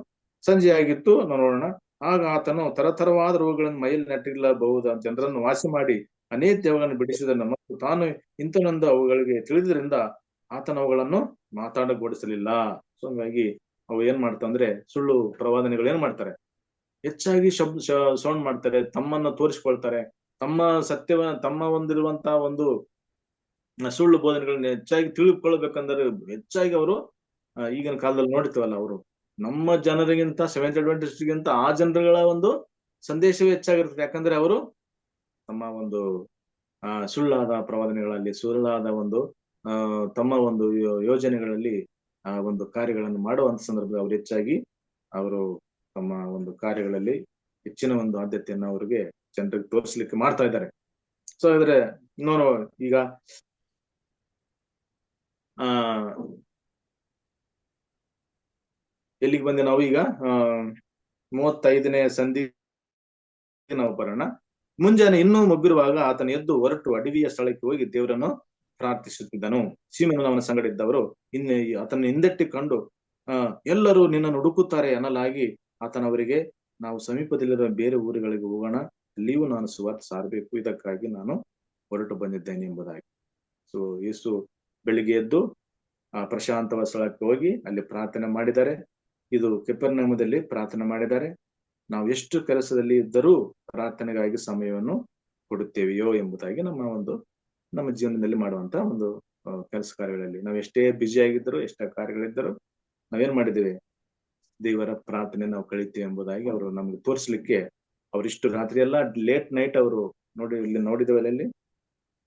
ಸಂಜೆ ಆಗಿತ್ತು ನೋಡೋಣ, ಆಗ ಆತನು ತರತರವಾದ ರೋಗಗಳನ್ನು ಮೈಯಲ್ಲಿ ನೆಟ್ಟಿಲ್ಲಬಹುದಾದ ಜನರನ್ನು ವಾಸಿ ಮಾಡಿ ಅನೇಕ ದೇವಗಳನ್ನು ಬಿಡಿಸಿದನು. ಮತ್ತು ತಾನು ಇಂಥನೊಂದು ಅವುಗಳಿಗೆ ತಿಳಿದ್ರಿಂದ ಆತನ ಅವುಗಳನ್ನು ಮಾತಾಡಗೊಡಿಸಲಿಲ್ಲ. ಸೊ ಹಂಗಾಗಿ ಅವು ಏನ್ ಮಾಡ್ತಂದ್ರೆ, ಸುಳ್ಳು ಪ್ರವಾದನೆಗಳು ಏನ್ ಮಾಡ್ತಾರೆ, ಹೆಚ್ಚಾಗಿ ಸೌಂಡ್ ಮಾಡ್ತಾರೆ, ತಮ್ಮನ್ನು ತೋರಿಸ್ಕೊಳ್ತಾರೆ, ತಮ್ಮ ಒಂದಿರುವಂತಹ ಒಂದು ಸುಳ್ಳು ಬೋಧನೆಗಳನ್ನ ಹೆಚ್ಚಾಗಿ ತಿಳಿದುಕೊಳ್ಬೇಕಂದ್ರೆ ಹೆಚ್ಚಾಗಿ ಅವರು ಈಗಿನ ಕಾಲದಲ್ಲಿ ನೋಡ್ತೀವಲ್ಲ, ಅವರು ನಮ್ಮ ಜನರಿಗಿಂತ ಸೆವೆಂತ್ ಅಡ್ವೆಂಟಿಸ್ಟ್ಗಿಂತ ಆ ಜನರುಗಳ ಒಂದು ಸಂದೇಶವೇ ಹೆಚ್ಚಾಗಿರ್ತದೆ. ಯಾಕಂದ್ರೆ ಅವರು ತಮ್ಮ ಒಂದು ಸುಳ್ಳಾದ ಪ್ರವಾದನೆಗಳಲ್ಲಿ, ಸುಳ್ಳಾದ ಒಂದು ತಮ್ಮ ಒಂದು ಯೋಜನೆಗಳಲ್ಲಿ ಒಂದು ಕಾರ್ಯಗಳನ್ನು ಮಾಡುವಂತ ಸಂದರ್ಭದಲ್ಲಿ ಅವರು ಹೆಚ್ಚಾಗಿ ತಮ್ಮ ಒಂದು ಕಾರ್ಯಗಳಲ್ಲಿ ಹೆಚ್ಚಿನ ಒಂದು ಆದ್ಯತೆಯನ್ನು ಅವರಿಗೆ ಜನರಿಗೆ ತೋರಿಸ್ಲಿಕ್ಕೆ ಮಾಡ್ತಾ ಇದ್ದಾರೆ. ಸೊ ಇದ್ರೆ ನೋಡೋ, ಈಗ ಎಲ್ಲಿಗೆ ಬಂದೆ ನಾವು? ಈಗ 35ನೇ ಸಂಧಿ ನಾವು ಬರೋಣ. ಮುಂಜಾನೆ ಇನ್ನೂ ಮಬ್ಬಿರುವಾಗ ಆತನ ಎದ್ದು ಹೊರಟು ಅಡವಿಯ ಸ್ಥಳಕ್ಕೆ ಹೋಗಿ ದೇವರನ್ನು ಪ್ರಾರ್ಥಿಸುತ್ತಿದ್ದನು. ಸೀಮೋನನು ಅವನ ಸಂಗಡ ಇದ್ದವರು ಆತನ ಹಿಂದೆಟ್ಟಿ ಕಂಡು ಎಲ್ಲರೂ ನಿನ್ನನ್ನು ಹುಡುಕುತ್ತಾರೆ ಅನ್ನಲಾಗಿ ಆತನವರಿಗೆ, ನಾವು ಸಮೀಪದಲ್ಲಿರುವ ಬೇರೆ ಊರುಗಳಿಗೆ ಹೋಗೋಣ, ಅಲ್ಲಿಯೂ ನಾನು ಸುವಾರ್ತೆ ಸಾರಬೇಕು, ಇದಕ್ಕಾಗಿ ನಾನು ಹೊರಟು ಬಂದಿದ್ದೇನೆ ಎಂಬುದಾಗಿ. ಸೊ ಯೇಸು ಬೆಳಿಗ್ಗೆ ಎದ್ದು ಪ್ರಶಾಂತವಾದ ಸ್ಥಳಕ್ಕೆ ಹೋಗಿ ಅಲ್ಲಿ ಪ್ರಾರ್ಥನೆ ಮಾಡಿದ್ದಾರೆ. ಇದು ಕೆಫರ್ನೌಮದಲ್ಲಿ ಪ್ರಾರ್ಥನೆ ಮಾಡಿದ್ದಾರೆ. ನಾವು ಎಷ್ಟು ಕೆಲಸದಲ್ಲಿ ಇದ್ದರೂ ಪ್ರಾರ್ಥನೆಗಾಗಿ ಸಮಯವನ್ನು ಕೊಡುತ್ತೇವೆಯೋ ಎಂಬುದಾಗಿ ನಮ್ಮ ಜೀವನದಲ್ಲಿ ಮಾಡುವಂತ ಒಂದು ಕೆಲಸ ಕಾರ್ಯಗಳಲ್ಲಿ ನಾವು ಎಷ್ಟೇ ಬ್ಯುಸಿ ಆಗಿದ್ದರೂ, ಎಷ್ಟೇ ಕಾರ್ಯಗಳಿದ್ದರೂ ನಾವೇನ್ ಮಾಡಿದ್ದೇವೆ, ದೇವರ ಪ್ರಾರ್ಥನೆ ನಾವು ಕಳಿತೇವೆ ಎಂಬುದಾಗಿ ಅವರು ನಮ್ಗೆ ತೋರಿಸ್ಲಿಕ್ಕೆ, ಅವರಿಷ್ಟು ರಾತ್ರಿ ಎಲ್ಲ ಲೇಟ್ ನೈಟ್ ಅವರು ಇಲ್ಲಿ ನೋಡಿದವಲ್ಲ, ಇಲ್ಲಿ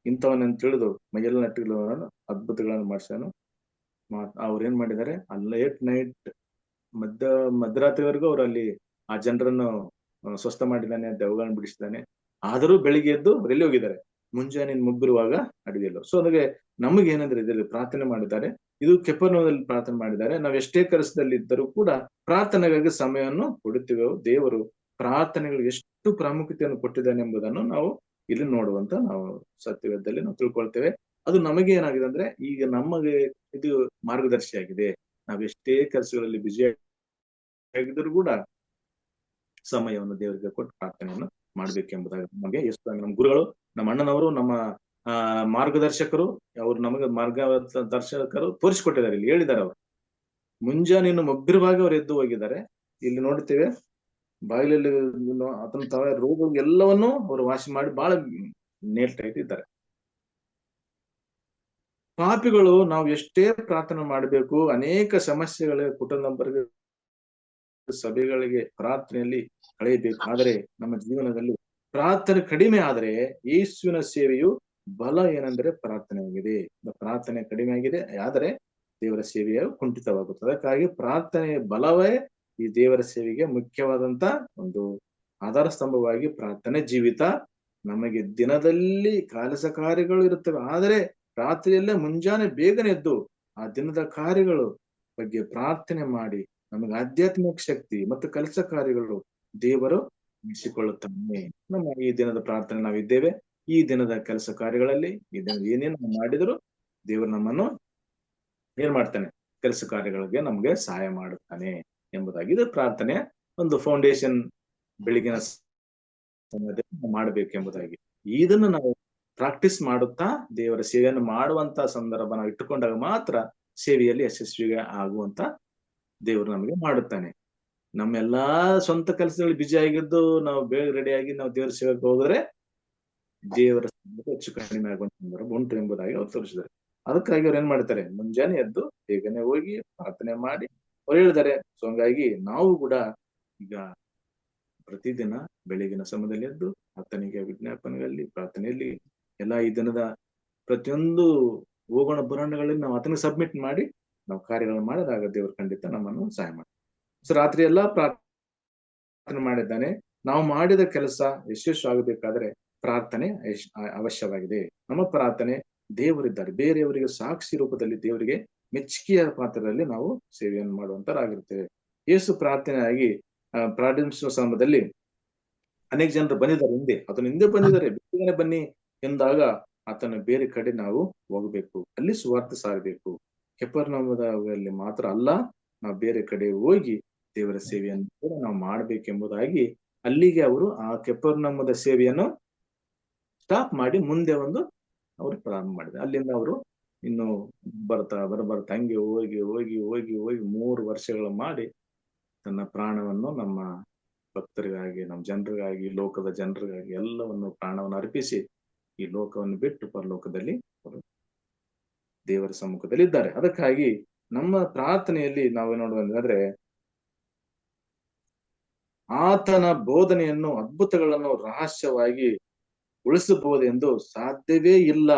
ಇಂಥವನ್ನ ತಿಳಿದು ಮೈಯೆಲ್ಲ ನಟ್ಟಿಗಳು ಅದ್ಭುತಗಳನ್ನು ಮಾಡಿಸ್ಯಾನು. ಅವ್ರು ಏನ್ ಮಾಡಿದ್ದಾರೆ, ಆ ಲೇಟ್ ನೈಟ್ ಮಧ್ಯರಾತ್ರಿವರೆಗೂ ಅವ್ರು ಅಲ್ಲಿ ಆ ಜನರನ್ನು ಸ್ವಸ್ಥ ಮಾಡಿದ್ದಾನೆ, ದೆವ್ವಗಳನ್ನು ಬಿಡಿಸಿದ್ದಾನೆ. ಆದರೂ ಬೆಳಿಗ್ಗೆ ಎದ್ದು ಎಲ್ಲಿ ಹೋಗಿದ್ದಾರೆ, ಮುಂಜಾನೆ ಮುಗ್ಗಿರುವಾಗ ಅಡವಿಯಲ್ಲ. ಸೊ ಅದಕ್ಕೆ ನಮಗೆ ಏನಂದ್ರೆ ಇದರಲ್ಲಿ ಪ್ರಾರ್ಥನೆ ಮಾಡಿದ್ದಾರೆ, ಇದು ಕೆಫರ್ನೌಮದಲ್ಲಿ ಪ್ರಾರ್ಥನೆ ಮಾಡಿದ್ದಾರೆ. ನಾವು ಎಷ್ಟೇ ಕೆಲಸದಲ್ಲಿ ಇದ್ದರೂ ಕೂಡ ಪ್ರಾರ್ಥನೆಗಾಗಿ ಸಮಯವನ್ನು ಕೊಡುತ್ತೇವೆ. ದೇವರು ಪ್ರಾರ್ಥನೆಗಳಿಗೆ ಎಷ್ಟು ಪ್ರಾಮುಖ್ಯತೆಯನ್ನು ಕೊಟ್ಟಿದ್ದಾನೆ ಎಂಬುದನ್ನು ನಾವು ಇಲ್ಲಿ ನೋಡುವಂತ ನಾವು ಸತ್ಯವೇದದಲ್ಲಿ ನಾವು ತಿಳ್ಕೊಳ್ತೇವೆ. ಅದು ನಮಗೆ ಏನಾಗಿದೆ ಅಂದ್ರೆ, ಈಗ ನಮಗೆ ಇದು ಮಾರ್ಗದರ್ಶಿಯಾಗಿದೆ. ನಾವು ಎಷ್ಟೇ ಕೆಲಸಗಳಲ್ಲಿ ಬ್ಯುಸಿ ಆಗಿದ್ದರೂ ಕೂಡ ಸಮಯವನ್ನು ದೇವರಿಗೆ ಕೊಟ್ಟು ಪ್ರಾರ್ಥನೆಯನ್ನು ಮಾಡ್ಬೇಕೆಂಬುದಾಗಿ ನಮಗೆ ಎಷ್ಟು ನಮ್ಮ ಗುರುಗಳು, ನಮ್ಮ ಅಣ್ಣನವರು, ನಮ್ಮ ಮಾರ್ಗದರ್ಶಕರು, ಅವರು ನಮಗೆ ಮಾರ್ಗದರ್ಶಕರು ತೋರಿಸಿಕೊಟ್ಟಿದ್ದಾರೆ, ಇಲ್ಲಿ ಹೇಳಿದ್ದಾರೆ. ಅವರು ಮುಂಜಾನೆ ಮಬ್ಬಿರುವಾಗ ಅವ್ರು ಎದ್ದು ಹೋಗಿದ್ದಾರೆ. ಇಲ್ಲಿ ನೋಡ್ತೇವೆ, ಬಾಗಿಲಲ್ಲಿ ಆತನ ತಾವ ರೋಗ ಎಲ್ಲವನ್ನೂ ಅವರು ವಾಸಿ ಮಾಡಿ ಬಹಳ ನೇರ್ಟಾಗಿ ಇದ್ದಾರೆ. ಪಾಪಿಗಳು ನಾವು ಎಷ್ಟೇ ಪ್ರಾರ್ಥನೆ ಮಾಡಬೇಕು, ಅನೇಕ ಸಮಸ್ಯೆಗಳ ಕುಟುಂಬರಿಗೆ, ಸಭೆಗಳಿಗೆ ಪ್ರಾರ್ಥನೆಯಲ್ಲಿ ಕಳೆಯಬೇಕು. ಆದರೆ ನಮ್ಮ ಜೀವನದಲ್ಲಿ ಪ್ರಾರ್ಥನೆ ಕಡಿಮೆ ಆದರೆ ಯೇಸುವಿನ ಸೇವೆಯು ಬಲ ಏನಂದ್ರೆ ಪ್ರಾರ್ಥನೆಯಾಗಿದೆ. ಪ್ರಾರ್ಥನೆ ಕಡಿಮೆ ಆಗಿದೆ ಆದರೆ ದೇವರ ಸೇವೆಯು ಕುಂಠಿತವಾಗುತ್ತದೆ. ಅದಕ್ಕಾಗಿ ಪ್ರಾರ್ಥನೆಯ ಬಲವೇ ಈ ದೇವರ ಸೇವೆಗೆ ಮುಖ್ಯವಾದಂತ ಒಂದು ಆಧಾರ ಸ್ತಂಭವಾಗಿ ಪ್ರಾರ್ಥನೆ ಜೀವಿತ. ನಮಗೆ ದಿನದಲ್ಲಿ ಕೆಲಸ ಕಾರ್ಯಗಳು ಇರುತ್ತವೆ, ಆದರೆ ರಾತ್ರಿಯಲ್ಲೇ ಮುಂಜಾನೆ ಬೇಗನೆ ಎದ್ದು ಆ ದಿನದ ಕಾರ್ಯಗಳು ಬಗ್ಗೆ ಪ್ರಾರ್ಥನೆ ಮಾಡಿ ನಮಗೆ ಆಧ್ಯಾತ್ಮಿಕ ಶಕ್ತಿ ಮತ್ತು ಕೆಲಸ ಕಾರ್ಯಗಳು ದೇವರು ನಡೆಸಿಕೊಳ್ಳುತ್ತಾನೆ. ನಮ್ಮ ಈ ದಿನದ ಪ್ರಾರ್ಥನೆ ನಾವಿದ್ದೇವೆ, ಈ ದಿನದ ಕೆಲಸ ಕಾರ್ಯಗಳಲ್ಲಿ ಈ ದಿನ ಏನೇನು ಮಾಡಿದ್ರು ದೇವರು ನಮ್ಮನ್ನು ಏನ್ ಮಾಡ್ತಾನೆ, ಕೆಲಸ ಕಾರ್ಯಗಳಿಗೆ ನಮ್ಗೆ ಸಹಾಯ ಮಾಡುತ್ತಾನೆ ಎಂಬುದಾಗಿ ಇದು ಪ್ರಾರ್ಥನೆ ಒಂದು ಫೌಂಡೇಶನ್ ಬೆಳಗಿನ ಸಮಯದಲ್ಲಿ ಮಾಡಬೇಕೆಂಬುದಾಗಿ. ಇದನ್ನು ನಾವು ಪ್ರಾಕ್ಟೀಸ್ ಮಾಡುತ್ತಾ ದೇವರ ಸೇವೆಯನ್ನು ಮಾಡುವಂತ ಸಂದರ್ಭ ನಾವು ಇಟ್ಟುಕೊಂಡಾಗ ಮಾತ್ರ ಸೇವೆಯಲ್ಲಿ ಯಶಸ್ವಿಗೆ ಆಗುವಂತ ದೇವರು ನಮಗೆ ಮಾಡುತ್ತಾನೆ. ನಮ್ಮೆಲ್ಲಾ ಸ್ವಂತ ಕೆಲಸದಲ್ಲಿ ಬಿಜಿ ಆಗಿದ್ದು ನಾವು ಬೇಗ ರೆಡಿಯಾಗಿ ನಾವು ದೇವರ ಸೇವೆಗೆ ಹೋದ್ರೆ ದೇವರ ಹೆಚ್ಚು ಕಡಿಮೆ ಆಗುವಂತ ಸಂದರ್ಭ ಉಂಟು ಎಂಬುದಾಗಿ ಅವ್ರು ತೋರಿಸಿದ್ದಾರೆ. ಅದಕ್ಕಾಗಿ ಅವ್ರು ಏನ್ ಮಾಡ್ತಾರೆ, ಮುಂಜಾನೆ ಎದ್ದು ಬೇಗನೆ ಹೋಗಿ ಪ್ರಾರ್ಥನೆ ಮಾಡಿ ಅವ್ರು ಹೇಳಿದ್ದಾರೆ. ಸೊ ಹಂಗಾಗಿ ನಾವು ಕೂಡ ಈಗ ಪ್ರತಿದಿನ ಬೆಳಗಿನ ಸಮಯದಲ್ಲಿ ಎದ್ದು ಆತನಿಗೆ ವಿಜ್ಞಾಪನೆಗಳಲ್ಲಿ ಪ್ರಾರ್ಥನೆಯಲ್ಲಿ ಎಲ್ಲಾ ಈ ದಿನದ ಪ್ರತಿಯೊಂದು ಹೋಗೋಣ ಬರೋಣಗಳಲ್ಲಿ ನಾವು ಆತನಿಗೆ ಸಬ್ಮಿಟ್ ಮಾಡಿ ನಾವು ಕಾರ್ಯಗಳನ್ನು ಮಾಡಿದಾಗ ದೇವರು ಖಂಡಿತ ನಮ್ಮನ್ನು ಸಹಾಯ ಮಾಡ್ತಾರೆ. ಸೊ ರಾತ್ರಿ ಎಲ್ಲಾ ಪ್ರಾರ್ಥನೆ ಮಾಡಿದ್ದಾನೆ. ನಾವು ಮಾಡಿದ ಕೆಲಸ ಯಶಸ್ವಿ ಆಗಬೇಕಾದ್ರೆ ಪ್ರಾರ್ಥನೆ ಅವಶ್ಯವಾಗಿದೆ. ನಮ್ಮ ಪ್ರಾರ್ಥನೆ ದೇವರಿದ್ದಾರೆ, ಬೇರೆಯವರಿಗೆ ಸಾಕ್ಷಿ ರೂಪದಲ್ಲಿ ದೇವರಿಗೆ ಮೆಚ್ಚುಗೆಯ ಪಾತ್ರದಲ್ಲಿ ನಾವು ಸೇವೆಯನ್ನು ಮಾಡುವಂತರಾಗಿರ್ತೇವೆ. ಯೇಸು ಪ್ರಾರ್ಥನೆಯಾಗಿ ಪ್ರಾರಂಭಿಸುವ ಸಮಯದಲ್ಲಿ ಅನೇಕ ಜನರು ಬಂದಿದ್ದಾರೆ, ಆತನ ಹಿಂದೆ ಬಂದಿದ್ದಾರೆ, ಬೇಗನೆ ಬನ್ನಿ ಎಂದಾಗ ಆತನ ಬೇರೆ ಕಡೆ ನಾವು ಹೋಗ್ಬೇಕು, ಅಲ್ಲಿ ಸುವಾರ್ತೆ ಸಾರಬೇಕು. ಕೆಫರ್ನೌಮದಲ್ಲಿ ಮಾತ್ರ ಅಲ್ಲ, ನಾವು ಬೇರೆ ಕಡೆ ಹೋಗಿ ದೇವರ ಸೇವೆಯನ್ನು ಕೂಡ ನಾವು ಮಾಡ್ಬೇಕೆಂಬುದಾಗಿ ಅಲ್ಲಿಗೆ ಅವರು ಆ ಕೆಫರ್ನೌಮದ ಸೇವೆಯನ್ನು ಸ್ಟಾಪ್ ಮಾಡಿ ಮುಂದೆ ಅವರು ಪ್ರಾರಂಭ ಮಾಡಿದ್ದಾರೆ. ಅಲ್ಲಿಂದ ಅವರು ಇನ್ನು ಬರ್ತಾ ಹಂಗೆ ಹೋಗಿ 3 ವರ್ಷಗಳು ಮಾಡಿ ತನ್ನ ಪ್ರಾಣವನ್ನು ನಮ್ಮ ಭಕ್ತರಿಗಾಗಿ, ನಮ್ಮ ಜನರಿಗಾಗಿ, ಲೋಕದ ಜನರಿಗಾಗಿ ಎಲ್ಲವನ್ನು ಪ್ರಾಣವನ್ನು ಅರ್ಪಿಸಿ ಈ ಲೋಕವನ್ನು ಬಿಟ್ಟು ಪರಲೋಕದಲ್ಲಿ ದೇವರ ಸಮ್ಮುಖದಲ್ಲಿ ಇದ್ದಾರೆ. ಅದಕ್ಕಾಗಿ ನಮ್ಮ ಪ್ರಾರ್ಥನೆಯಲ್ಲಿ ನಾವು ನೋಡುವಂದ್ರೆ ಆತನ ಬೋಧನೆಯನ್ನು, ಅದ್ಭುತಗಳನ್ನು ರಹಸ್ಯವಾಗಿ ಉಳಿಸಬಹುದೆಂದು ಸಾಧ್ಯವೇ ಇಲ್ಲ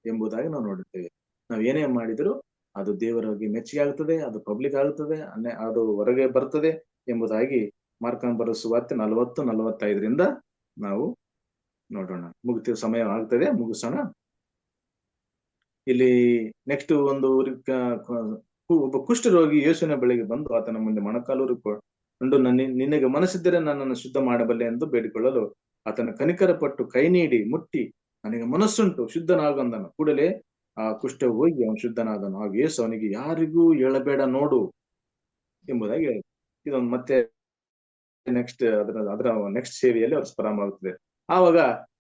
ಎಂಬುದಾಗಿ ನಾವು ನೋಡುತ್ತೇವೆ. ನಾವು ಏನೇ ಮಾಡಿದ್ರು ಅದು ದೇವರಿಗೆ ಮೆಚ್ಚುಗೆ ಆಗ್ತದೆ, ಅದು ಪಬ್ಲಿಕ್ ಆಗುತ್ತದೆ, ಅದು ಹೊರಗೆ ಬರ್ತದೆ ಎಂಬುದಾಗಿ ಮಾರ್ಕನ ಬರೆದ ಸುವಾರ್ತೆ 40-45 ನಾವು ನೋಡೋಣ. ಮುಗಿದ ಸಮಯ ಆಗ್ತದೆ, ಮುಗಿಸೋಣ. ಇಲ್ಲಿ ನೆಕ್ಸ್ಟ್ ಒಬ್ಬ ಕುಷ್ಠರೋಗಿ ಯೇಸುವಿನ ಬಳಿಗೆ ಬಂದು ಆತನ ಮುಂದೆ ಮೊಣಕಾಲೂರಿ ಕಂಡು ನಿನಗೆ ಮನಸ್ಸಿದ್ದರೆ ನನ್ನನ್ನು ಶುದ್ಧ ಮಾಡಬಲ್ಲೆ ಎಂದು ಬೇಡಿಕೊಳ್ಳಲು ಆತನ ಕನಿಕರ ಪಟ್ಟು ಕೈ ನೀಡಿ ಮುಟ್ಟಿ ನನಗೆ ಮನಸ್ಸುಂಟು ಶುದ್ಧನಾಗಂದನು. ಕೂಡಲೇ ಆ ಕುಷ್ಠ ಹೋಗಿ ಅವನು ಶುದ್ಧನಾದನು. ಆಗ ಯೇಸು ಅವನಿಗೆ ಯಾರಿಗೂ ಹೇಳಬೇಡ ನೋಡು ಎಂಬುದಾಗಿ ಹೇಳಿದ. ಇದೊಂದು ಮತ್ತೆ ಅದರ ನೆಕ್ಸ್ಟ್ ಸೇವೆಯಲ್ಲಿ ಅವ್ರ ಪ್ರಾರಂಭವಾಗುತ್ತದೆ. ಆವಾಗ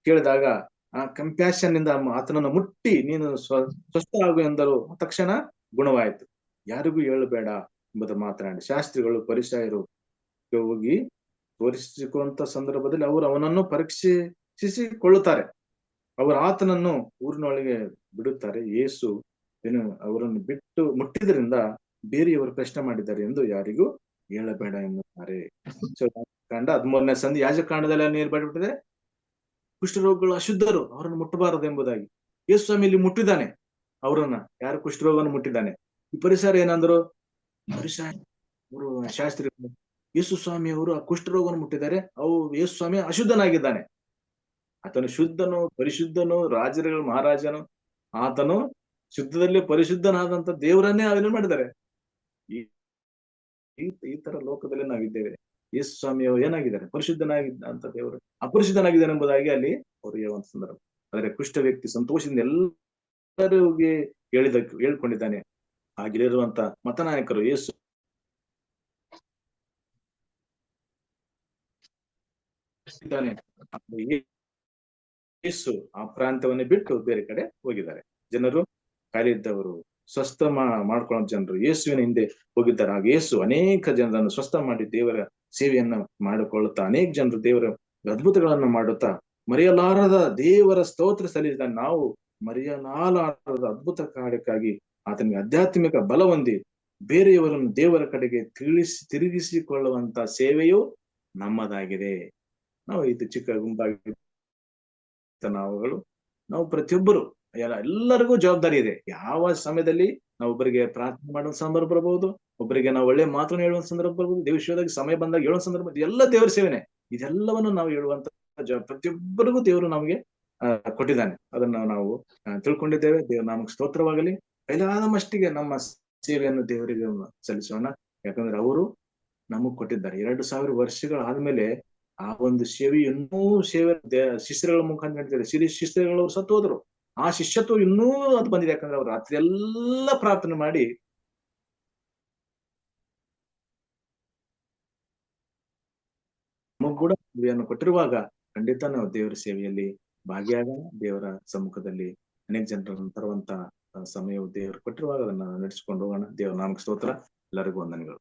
ಕೇಳಿದಾಗ ಆ ಕಂಪ್ಯಾಷನ್ ಇಂದ ಆತನನ್ನು ಮುಟ್ಟಿ ನೀನು ಸ್ವಸ್ಥ ಆಗು ಎಂದರು. ತಕ್ಷಣ ಗುಣವಾಯಿತು. ಯಾರಿಗೂ ಹೇಳಬೇಡ ಎಂಬುದು ಮಾತನಾಡಿ ಶಾಸ್ತ್ರಿಗಳು ಪರಿಸಯರು ಹೋಗಿ ತೋರಿಸಿಕೊಳ್ಳುವಂತ ಸಂದರ್ಭದಲ್ಲಿ ಅವರು ಅವನನ್ನು ಪರೀಕ್ಷಿಸಿಕೊಳ್ಳುತ್ತಾರೆ. ಅವರು ಆತನನ್ನು ಊರಿನೊಳಗೆ ಬಿಡುತ್ತಾರೆ. ಯೇಸು ಅವರನ್ನು ಬಿಟ್ಟು ಮುಟ್ಟಿದ್ರಿಂದ ಬೇರೆಯವರು ಪ್ರಶ್ನೆ ಮಾಡಿದ್ದಾರೆ ಎಂದು ಯಾರಿಗೂ ಹೇಳಬೇಡ ಎನ್ನುತ್ತಾರೆ. ಸೊ ಕಾಂಡ 13ನೇ ಸಂಧಿ ಯಾಜಕಾಂಡದಲ್ಲಿ ನೀರು ಬಡಿಬಿಟ್ಟಿದೆ. ಕುಷ್ಠರೋಗಗಳು ಅಶುದ್ಧರು, ಅವರನ್ನು ಮುಟ್ಟಬಾರದು ಎಂಬುದಾಗಿ. ಯೇಸು ಸ್ವಾಮಿ ಇಲ್ಲಿ ಮುಟ್ಟಿದ್ದಾನೆ ಅವರನ್ನ. ಯಾರು ಕುಷ್ಠರೋಗವನ್ನು ಮುಟ್ಟಿದ್ದಾನೆ. ಈ ಪರಿಸರ ಏನಂದ್ರು, ಅವರು ಶಾಸ್ತ್ರಿಗಳು ಯೇಸು ಸ್ವಾಮಿ ಅವರು ಆ ಕುಷ್ಠರೋಗವನ್ನು ಮುಟ್ಟಿದ್ದಾರೆ, ಯೇಸು ಸ್ವಾಮಿ ಅಶುದ್ಧನಾಗಿದ್ದಾನೆ. ಆತನು ಶುದ್ಧನು, ಪರಿಶುದ್ಧನು, ರಾಜರುಗಳು ಮಹಾರಾಜನು. ಆತನು ಶುದ್ಧದಲ್ಲಿ ಪರಿಶುದ್ಧನಾದಂತ ದೇವರನ್ನೇ ಅದನ್ನು ಮಾಡಿದ್ದಾರೆ. ಈ ತರ ಲೋಕದಲ್ಲಿ ನಾವಿದ್ದೇವೆ. ಯೇಸು ಸ್ವಾಮಿ ಅವರು ಏನಾಗಿದ್ದಾರೆ, ಪರಿಶುದ್ಧನಾಗಿದ್ದ ಅಂತ ದೇವರು ಅಪರಿಶುದ್ಧನಾಗಿದ್ದಾನೆ ಎಂಬುದಾಗಿ ಅಲ್ಲಿ ಅವರು ಹೇಳುವಂತ ಸಂದರ್ಭ. ಆದರೆ ಕುಷ್ಠ ವ್ಯಕ್ತಿ ಸಂತೋಷದಿಂದ ಎಲ್ಲರಿಗೆ ಹೇಳ್ಕೊಂಡಿದ್ದಾನೆ. ಆಗಿರುವಂತ ಮತನಾಯಕರು ಯೇಸು ಯೇಸು ಆ ಪ್ರಾಂತ್ಯವನ್ನು ಬಿಟ್ಟು ಬೇರೆ ಕಡೆ ಹೋಗಿದ್ದಾರೆ. ಜನರು ಕಾಲಿದ್ದವರು ಸ್ವಸ್ಥ ಮಾಡ್ಕೊಳ್ಳೋ ಜನರು ಯೇಸುವಿನ ಹಿಂದೆ ಹೋಗಿದ್ದಾರೆ. ಆಗ ಯೇಸು ಅನೇಕ ಜನರನ್ನು ಸ್ವಸ್ಥ ಮಾಡಿ ದೇವರ ಸೇವೆಯನ್ನ ಮಾಡಿಕೊಳ್ಳುತ್ತಾ ಅನೇಕ ಜನರು ದೇವರ ಅದ್ಭುತಗಳನ್ನು ಮಾಡುತ್ತಾ ಮರೆಯಲಾರದ ದೇವರ ಸ್ತೋತ್ರ ಸಲ್ಲಿಸಿದ ನಾವು ಮರೆಯಲಾರದ ಅದ್ಭುತ ಕಾರ್ಯಕ್ಕಾಗಿ ಆತನಿಗೆ ಆಧ್ಯಾತ್ಮಿಕ ಬಲ ಹೊಂದಿ ಬೇರೆಯವರನ್ನು ದೇವರ ಕಡೆಗೆ ತಿರುಗಿಸಿಕೊಳ್ಳುವಂತ ಸೇವೆಯು ನಮ್ಮದಾಗಿದೆ. ನಾವು ಇದು ಚಿಕ್ಕ ಗುಂಪಾಗಿ ನಾವು ಪ್ರತಿಯೊಬ್ಬರು ಎಲ್ಲರಿಗೂ ಜವಾಬ್ದಾರಿ ಇದೆ. ಯಾವ ಸಮಯದಲ್ಲಿ ನಾವು ಒಬ್ಬರಿಗೆ ಪ್ರಾರ್ಥನೆ ಮಾಡುವ ಸಂದರ್ಭ ಬರಬಹುದು, ಒಬ್ಬರಿಗೆ ನಾವು ಒಳ್ಳೆ ಮಾತನ್ನು ಹೇಳುವ ಸಂದರ್ಭ ಬರ್ಬೋದು, ದೇವಶಿವದಾಗ ಸಮಯ ಬಂದಾಗ ಹೇಳುವ ಸಂದರ್ಭ, ಎಲ್ಲ ದೇವರ ಸೇವೆನೆ. ಇದೆಲ್ಲವನ್ನು ನಾವು ಹೇಳುವಂತ ಪ್ರತಿಯೊಬ್ಬರಿಗೂ ದೇವರು ನಮಗೆ ಕೊಟ್ಟಿದ್ದಾನೆ. ಅದನ್ನು ನಾವು ತಿಳ್ಕೊಂಡಿದ್ದೇವೆ. ದೇವ್ರ ನಮಗೆ ಸ್ತೋತ್ರವಾಗಲಿ. ಕೈಲಾದ ಮಟ್ಟಿಗೆ ನಮ್ಮ ಸೇವೆಯನ್ನು ದೇವರಿಗೆ ಸಲ್ಲಿಸೋಣ. ಯಾಕಂದ್ರೆ ಅವರು ನಮಗ್ ಕೊಟ್ಟಿದ್ದಾರೆ. 2000 ವರ್ಷಗಳಾದ್ಮೇಲೆ ಆ ಒಂದು ಸೇವೆ ಇನ್ನೂ ಶಿಷ್ಯರುಗಳ ಮುಖಾಂತರ ನಡೀತಿದೆ. ಶಿಷ್ಯರುಗಳು ಸತ್ತು ಹೋದ್ರು. ಆ ಶಿಷ್ಯತ್ವ ಇನ್ನೂ ಅದು ಬಂದಿದೆ. ಯಾಕಂದ್ರೆ ಅವ್ರು ರಾತ್ರಿ ಎಲ್ಲ ಪ್ರಾರ್ಥನೆ ಮಾಡಿ ನಮಗ್ ಕೂಡ ಸೇವೆಯನ್ನು ಕೊಟ್ಟಿರುವಾಗ ಖಂಡಿತ ನಾವು ದೇವರ ಸೇವೆಯಲ್ಲಿ ಭಾಗಿಯಾಗೋಣ. ದೇವರ ಸಮ್ಮುಖದಲ್ಲಿ ಅನೇಕ ಜನರನ್ನು ತರುವಂತ ಸಮಯವು ದೇವರು ಕೊಟ್ಟಿರುವಾಗ ಅದನ್ನ ನಡೆಸಿಕೊಂಡು ಹೋಗೋಣ. ದೇವರ ನಾಮಕ್ಕೆ ಸ್ತೋತ್ರ. ಎಲ್ಲರಿಗೂ ವಂದನೆಗಳು.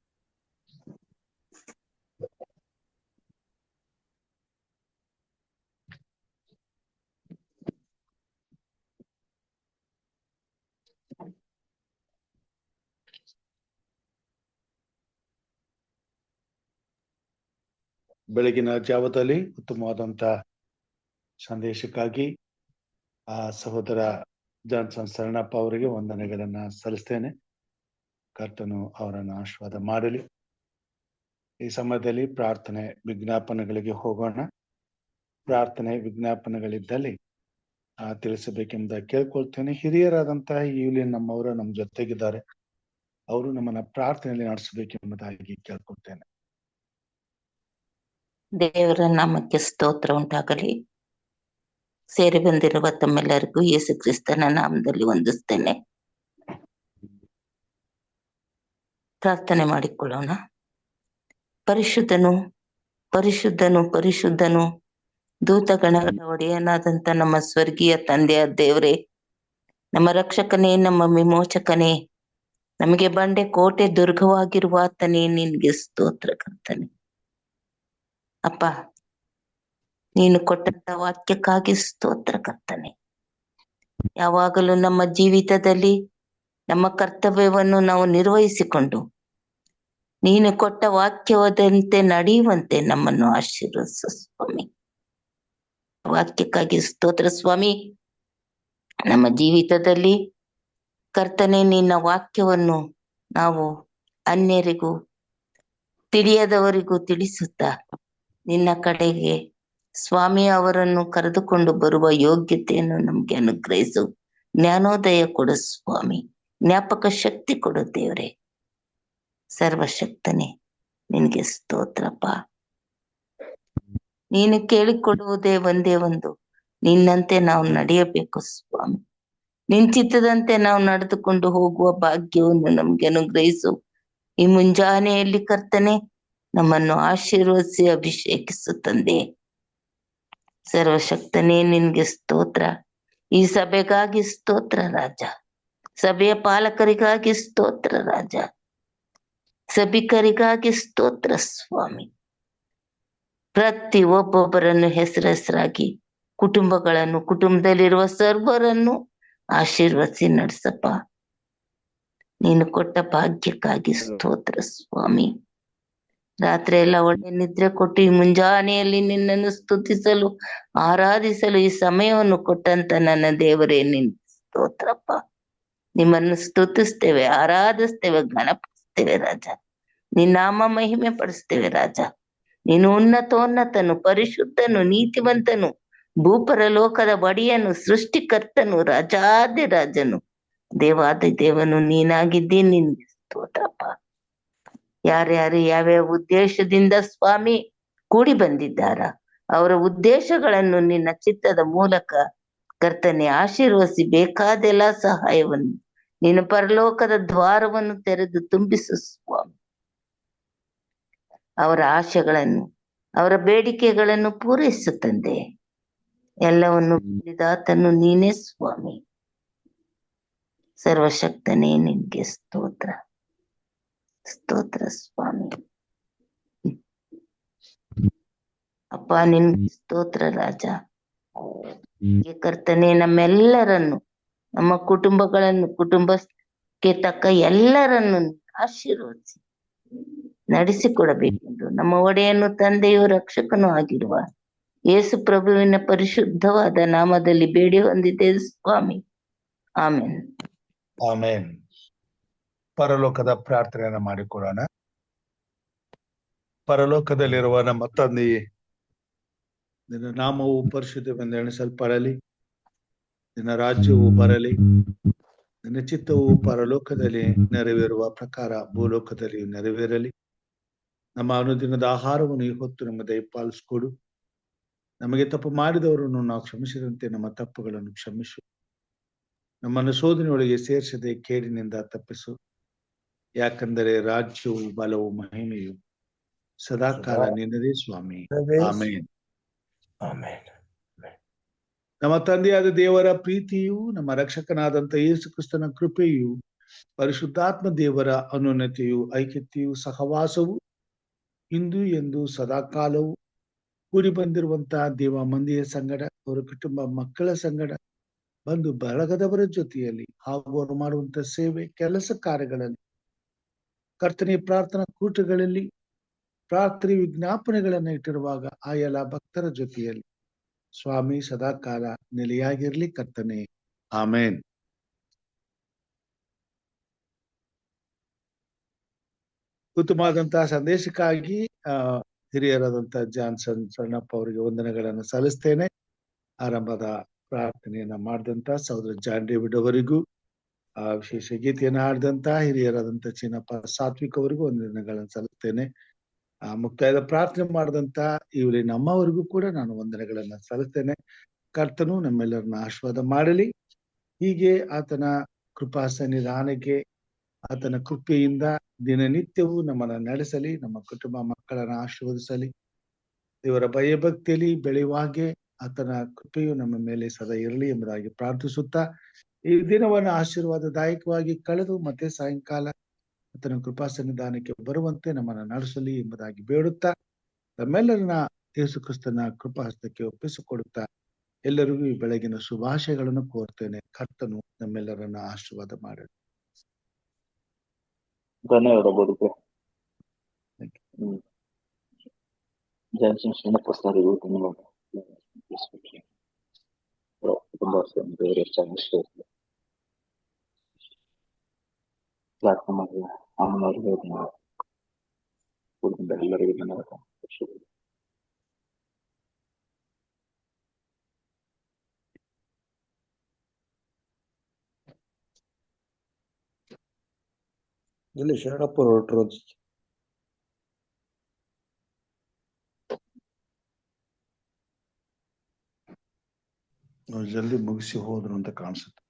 ಬೆಳಗಿನ ಜಾವದಲ್ಲಿ ಉತ್ತಮವಾದಂತ ಸಂದೇಶಕ್ಕಾಗಿ ಆ ಸಹೋದರ ಜಾನ್ಸನ್ ಶರಣಪ್ಪ ಅವರಿಗೆ ವಂದನೆಗಳನ್ನ ಸಲ್ಲಿಸ್ತೇನೆ. ಕರ್ತನು ಅವರನ್ನು ಆಶೀರ್ವಾದ ಮಾಡಲಿ. ಈ ಸಮಯದಲ್ಲಿ ಪ್ರಾರ್ಥನೆ ವಿಜ್ಞಾಪನೆಗಳಿಗೆ ಹೋಗೋಣ. ಪ್ರಾರ್ಥನೆ ವಿಜ್ಞಾಪನೆಗಳಿದ್ದಲ್ಲಿ ತಿಳಿಸಬೇಕೆಂಬುದಾಗಿ ಕೇಳ್ಕೊಳ್ತೇನೆ. ಹಿರಿಯರಾದಂತಹ ಈವ್ಲಿನ್ ನಮ್ಮವರು ನಮ್ಮ ಜೊತೆಗಿದ್ದಾರೆ. ಅವರು ನಮ್ಮನ್ನ ಪ್ರಾರ್ಥನೆಯಲ್ಲಿ ನಡೆಸಬೇಕೆಂಬುದಾಗಿ ಕೇಳ್ಕೊಳ್ತೇನೆ. ದೇವರ ನಾಮಕ್ಕೆ ಸ್ತೋತ್ರ ಉಂಟಾಗಲಿ. ಸೇರಿ ಬಂದಿರುವ ತಮ್ಮೆಲ್ಲರಿಗೂ ಯೇಸು ಕ್ರಿಸ್ತನ ನಾಮದಲ್ಲಿ ವಂದಿಸ್ತೇನೆ. ಪ್ರಾರ್ಥನೆ ಮಾಡಿಕೊಳ್ಳೋಣ. ಪರಿಶುದ್ಧನು ಪರಿಶುದ್ಧನು ಪರಿಶುದ್ಧನು ದೂತಗಣಗಳ ಒಡೆಯನಾದಂತ ನಮ್ಮ ಸ್ವರ್ಗೀಯ ತಂದೆಯ ದೇವರೇ, ನಮ್ಮ ರಕ್ಷಕನೇ, ನಮ್ಮ ವಿಮೋಚಕನೇ, ನಮಗೆ ಬಂಡೆ ಕೋಟೆ ದುರ್ಗವಾಗಿರುವ ಆತನೇ, ನಿನ್ಗೆ ಸ್ತೋತ್ರ ಕರ್ತನೆ. ಅಪ್ಪ, ನೀನು ಕೊಟ್ಟಂತ ವಾಕ್ಯಕ್ಕಾಗಿ ಸ್ತೋತ್ರ ಕರ್ತನೆ. ಯಾವಾಗಲೂ ನಮ್ಮ ಜೀವಿತದಲ್ಲಿ ನಮ್ಮ ಕರ್ತವ್ಯವನ್ನು ನಾವು ನಿರ್ವಹಿಸಿಕೊಂಡು ನೀನು ಕೊಟ್ಟ ವಾಕ್ಯವಾದಂತೆ ನಡೆಯುವಂತೆ ನಮ್ಮನ್ನು ಆಶೀರ್ವದಿಸು ಸ್ವಾಮಿ. ವಾಕ್ಯಕ್ಕಾಗಿ ಸ್ತೋತ್ರ ಸ್ವಾಮಿ. ನಮ್ಮ ಜೀವಿತದಲ್ಲಿ ಕರ್ತನೆ, ನಿನ್ನ ವಾಕ್ಯವನ್ನು ನಾವು ಅನ್ಯರಿಗೂ ತಿಳಿಯದವರಿಗೂ ತಿಳಿಸುತ್ತಾ ನಿನ್ನ ಕಡೆಗೆ ಸ್ವಾಮಿ ಅವರನ್ನು ಕರೆದುಕೊಂಡು ಬರುವ ಯೋಗ್ಯತೆಯನ್ನು ನಮ್ಗೆ ಅನುಗ್ರಹಿಸು. ಜ್ಞಾನೋದಯ ಕೊಡು ಸ್ವಾಮಿ. ಜ್ಞಾಪಕ ಶಕ್ತಿ ಕೊಡು ದೇವರೇ. ಸರ್ವಶಕ್ತನೇ, ನಿನ್ಗೆ ಸ್ತೋತ್ರಪ್ಪ. ನೀನು ಕೇಳಿಕೊಡುವುದೇ ಒಂದೇ ಒಂದು, ನಿನ್ನಂತೆ ನಾವು ನಡೆಯಬೇಕು ಸ್ವಾಮಿ. ನಿನ್ ಚಿತ್ತದಂತೆ ನಾವು ನಡೆದುಕೊಂಡು ಹೋಗುವ ಭಾಗ್ಯವನ್ನು ನಮ್ಗೆ ಅನುಗ್ರಹಿಸು. ಈ ಮುಂಜಾನೆಯಲ್ಲಿ ಕರ್ತನೆ ನಮ್ಮನ್ನು ಆಶೀರ್ವದಿಸಿ ಅಭಿಷೇಕಿಸು ತಂದೆ. ಸರ್ವಶಕ್ತನೇ ನಿನ್ಗೆ ಸ್ತೋತ್ರ. ಈ ಸಭೆಗಾಗಿ ಸ್ತೋತ್ರ ರಾಜ. ಸಭೆಯ ಪಾಲಕರಿಗಾಗಿ ಸ್ತೋತ್ರ ರಾಜ. ಸಭಿಕರಿಗಾಗಿ ಸ್ತೋತ್ರ ಸ್ವಾಮಿ. ಪ್ರತಿ ಒಬ್ಬೊಬ್ಬರನ್ನು ಹೆಸರಾಗಿ ಕುಟುಂಬಗಳನ್ನು, ಕುಟುಂಬದಲ್ಲಿರುವ ಸರ್ವರನ್ನು ಆಶೀರ್ವದಿಸಿ ನಡೆಸಪ್ಪ. ನೀನು ಕೊಟ್ಟ ಭಾಗ್ಯಕ್ಕಾಗಿ ಸ್ತೋತ್ರ ಸ್ವಾಮಿ. ರಾತ್ರಿ ಎಲ್ಲ ಒಳ್ಳೆ ನಿದ್ರೆ ಕೊಟ್ಟು ಈ ಮುಂಜಾನೆಯಲ್ಲಿ ನಿನ್ನನ್ನು ಸ್ತುತಿಸಲು, ಆರಾಧಿಸಲು ಈ ಸಮಯವನ್ನು ಕೊಟ್ಟಂತ ನನ್ನ ದೇವರೇ ನಿನ್ ಸ್ತೋತ್ರಪ್ಪ. ನಿಮ್ಮನ್ನು ಸ್ತುತಿಸ್ತೇವೆ, ಆರಾಧಿಸ್ತೇವೆ, ಗಣಪಡಿಸ್ತೇವೆ ರಾಜ. ನಿನ್ನ ನಾಮ ಮಹಿಮೆ ಪಡಿಸ್ತೇವೆ ರಾಜ. ನೀನು ಉನ್ನತೋನ್ನತನು, ಪರಿಶುದ್ಧನು, ನೀತಿವಂತನು, ಭೂಪರಲೋಕದ ಒಡೆಯನು, ಸೃಷ್ಟಿಕರ್ತನು, ರಾಜಾದಿ ರಾಜನು, ದೇವಾದಿ ದೇವನು ನೀನಾಗಿದ್ದಿ. ನಿನ್ಗೆ ಸ್ತೋತ್ರಪ್ಪ. ಯಾರ್ಯಾರು ಯಾವ್ಯಾವ ಉದ್ದೇಶದಿಂದ ಸ್ವಾಮಿ ಕೂಡಿ ಬಂದಿದ್ದಾರ, ಅವರ ಉದ್ದೇಶಗಳನ್ನು ನಿನ್ನ ಚಿತ್ತದ ಮೂಲಕ ಕರ್ತನೆ ಆಶೀರ್ವದಿಸಿ ಬೇಕಾದೆಲ್ಲ ಸಹಾಯವನ್ನು ನಿನ್ನ ಪರಲೋಕದ ದ್ವಾರವನ್ನು ತೆರೆದು ತುಂಬಿಸು ಸ್ವಾಮಿ. ಅವರ ಆಶೆಗಳನ್ನು, ಅವರ ಬೇಡಿಕೆಗಳನ್ನು ಪೂರೈಸು ತಂದೆ. ಎಲ್ಲವನ್ನು ಮಾಡಿದಾತನು ನೀನೇ ಸ್ವಾಮಿ. ಸರ್ವಶಕ್ತನೇ ನಿನ್ಗೆ ಸ್ತೋತ್ರ, ಸ್ತೋತ್ರ ಸ್ವಾಮಿ. ಅಪ್ಪ ನಿನ್ಗೆ ಸ್ತೋತ್ರ ರಾಜ. ಕರ್ತನೆ ನಮ್ಮೆಲ್ಲರನ್ನು, ನಮ್ಮ ಕುಟುಂಬಗಳನ್ನು, ಕುಟುಂಬಕ್ಕೆ ತಕ್ಕ ಎಲ್ಲರನ್ನು ಆಶೀರ್ವದಿಸಿ ನಡೆಸಿಕೊಡಬೇಕೆಂದು ನಮ್ಮ ಒಡೆಯನು, ತಂದೆಯು, ರಕ್ಷಕನೂ ಆಗಿರುವ ಯೇಸು ಪ್ರಭುವಿನ ಪರಿಶುದ್ಧವಾದ ನಾಮದಲ್ಲಿ ಬೇಡಿ ಹೊಂದಿದೆ ಸ್ವಾಮಿ. ಆಮೇನ್. ಆಮೇನ್. ಪರಲೋಕದ ಪ್ರಾರ್ಥನೆಯನ್ನ ಮಾಡಿಕೊಳ್ಳೋಣ. ಪರಲೋಕದಲ್ಲಿರುವ ನಮ್ಮ ತಂದೆಯೇ, ನಿನ್ನ ನಾಮವು ಪರಿಶುದ್ಧವೆಂದು ಎಣಿಸಲ್ಪಡಲಿ. ನಿನ್ನ ರಾಜ್ಯವು ಬರಲಿ. ನಿನ್ನ ಚಿತ್ತವು ಪರಲೋಕದಲ್ಲಿ ನೆರವೇರುವ ಪ್ರಕಾರ ಭೂಲೋಕದಲ್ಲಿ ನೆರವೇರಲಿ. ನಮ್ಮ ಅನುದಿನದ ಆಹಾರವನ್ನು ಈ ಹೊತ್ತು ನಮಗೆ ದಯಪಾಲಿಸಿಕೊಡು. ನಮಗೆ ತಪ್ಪು ಮಾಡಿದವರನ್ನು ನಾವು ಕ್ಷಮಿಸಿದಂತೆ ನಮ್ಮ ತಪ್ಪುಗಳನ್ನು ಕ್ಷಮಿಸು. ನಮ್ಮನ್ನು ಶೋಧನೆಯೊಳಗೆ ಸೇರಿಸದೆ ಕೇಡಿನಿಂದ ತಪ್ಪಿಸು. ಯಾಕಂದರೆ ರಾಜ್ಯವು, ಬಲವು, ಮಹಿಮೆಯು ಸದಾಕಾಲ ನಿನ್ನದೇ ಸ್ವಾಮಿ. ಆಮೇನ್. ಆಮೇನ್. ನಮ್ಮ ತಂದೆಯಾದ ದೇವರ ಪ್ರೀತಿಯು, ನಮ್ಮ ರಕ್ಷಕನಾದಂತ ಯೇಸು ಕ್ರಿಸ್ತನ ಕೃಪೆಯು, ಪರಿಶುದ್ಧಾತ್ಮ ದೇವರ ಅನುನ್ನತಿಯು, ಐಕ್ಯತೆಯು, ಸಹವಾಸವು ಇಂದು ಎಂದು ಸದಾಕಾಲವು ಕೂಡಿ ಬಂದಿರುವಂತಹ ದೇವ ಮಂದಿಯ ಸಂಗಡ, ಅವರ ಕುಟುಂಬ ಮಕ್ಕಳ ಸಂಗಡ, ಬಂದು ಬಳಗದವರ ಜೊತೆಯಲ್ಲಿ ಹಾಗೂ ಅವರು ಮಾಡುವಂತ ಸೇವೆ, ಕೆಲಸ ಕಾರ್ಯಗಳಲ್ಲಿ, ಕರ್ತನೆ ಪ್ರಾರ್ಥನಾ ಕೂಟಗಳಲ್ಲಿ, ಪ್ರಾರ್ಥನೆ ವಿಜ್ಞಾಪನೆಗಳನ್ನ ಇಟ್ಟಿರುವಾಗ ಆ ಎಲ್ಲ ಭಕ್ತರ ಜೊತೆಯಲ್ಲಿ ಸ್ವಾಮಿ ಸದಾಕಾಲ ನೆಲೆಯಾಗಿರ್ಲಿ ಕರ್ತನೆ. ಆಮೇನ್. ಉತ್ತಮವಾದಂತಹ ಸಂದೇಶಕ್ಕಾಗಿ ಹಿರಿಯರಾದಂತಹ ಜಾನ್ಸನ್ ಸಣ್ಣಪ್ಪ ಅವರಿಗೆ ವಂದನೆಗಳನ್ನು ಸಲ್ಲಿಸ್ತೇನೆ. ಆರಂಭದ ಪ್ರಾರ್ಥನೆಯನ್ನ ಮಾಡಿದಂತ ಸಹೋದರ ಜಾನ್ ಡೇವಿಡ್ ಅವರಿಗೂ, ವಿಶೇಷ ಗೀತೆಯನ್ನ ಹಾಡಿದಂತ ಹಿರಿಯರಾದಂತ ಚಿನ್ನಪ್ಪ ಸಾತ್ವಿಕ್ ಅವರಿಗೂ ವಂದನೆಗಳನ್ನು ಸಲ್ಲಿಸ್ತೇನೆ. ಮುಕ್ತಾಯದ ಪ್ರಾರ್ಥನೆ ಮಾಡಿದಂತ ಇವಳಿ ನಮ್ಮವರಿಗೂ ಕೂಡ ನಾನು ವಂದನೆಗಳನ್ನ ಸಲ್ಲಿಸ್ತೇನೆ. ಕರ್ತನು ನಮ್ಮೆಲ್ಲರನ್ನ ಆಶೀರ್ವಾದ ಮಾಡಲಿ. ಹೀಗೆ ಆತನ ಕೃಪಾ ಸನ್ನಿಧಾನಕ್ಕೆ, ಆತನ ಕೃಪೆಯಿಂದ ದಿನನಿತ್ಯವೂ ನಮ್ಮನ್ನ ನಡೆಸಲಿ, ನಮ್ಮ ಕುಟುಂಬ ಮಕ್ಕಳನ್ನ ಆಶೀರ್ವದಿಸಲಿ. ದೇವರ ಭಯಭಕ್ತಿಯಲ್ಲಿ ಬೆಳೆಯುವಾಗೆ ಆತನ ಕೃಪೆಯು ನಮ್ಮ ಮೇಲೆ ಸದಾ ಇರಲಿ ಎಂಬುದಾಗಿ ಪ್ರಾರ್ಥಿಸುತ್ತಾ, ಈ ದಿನವನ್ನು ಆಶೀರ್ವಾದದಾಯಕವಾಗಿ ಕಳೆದು ಮತ್ತೆ ಸಾಯಂಕಾಲ ಆತನ ಕೃಪಾ ಸನ್ನಿಧಾನಕ್ಕೆ ಬರುವಂತೆ ನಮ್ಮನ್ನ ನಡೆಸಲಿ ಎಂಬುದಾಗಿ ಬೇಡುತ್ತಾ, ನಮ್ಮೆಲ್ಲರನ್ನ ಯೇಸು ಕ್ರಿಸ್ತನ ಕೃಪಾ ಹಸ್ತಕ್ಕೆ ಒಪ್ಪಿಸಿಕೊಡುತ್ತಾ ಎಲ್ಲರಿಗೂ ಈ ಬೆಳಗಿನ ಶುಭಾಶಯಗಳನ್ನು ಕೋರ್ತೇನೆ. ಕರ್ತನು ನಮ್ಮೆಲ್ಲರನ್ನ ಆಶೀರ್ವಾದ ಮಾಡಲಿ. ಧನ್ಯವಾದ ಬೋಧಕ. ಜಾನ್ಸನ್ ಸಣ್ಣಪ್ಪರಿಗೂ ಧನ್ಯವಾದ. ತುಂಬಾ ಚೆನ್ನಾಗಿ ಪ್ರಾರ್ಥನೆ ಮಾಡಿ ಅಮ್ಮನವರಿಗೆ ಧನ್ಯವಾದ. ಎಲ್ಲರಿಗೂ ಧನ್ಯವಾದ. ಇಲ್ಲಿ ಶರಣಪ್ಪ ಹೊರಟರು. ಜಲ್ದಿ ಮುಗಿಸಿ ಹೋದ್ರು ಅಂತ ಕಾಣಿಸುತ್ತೆ.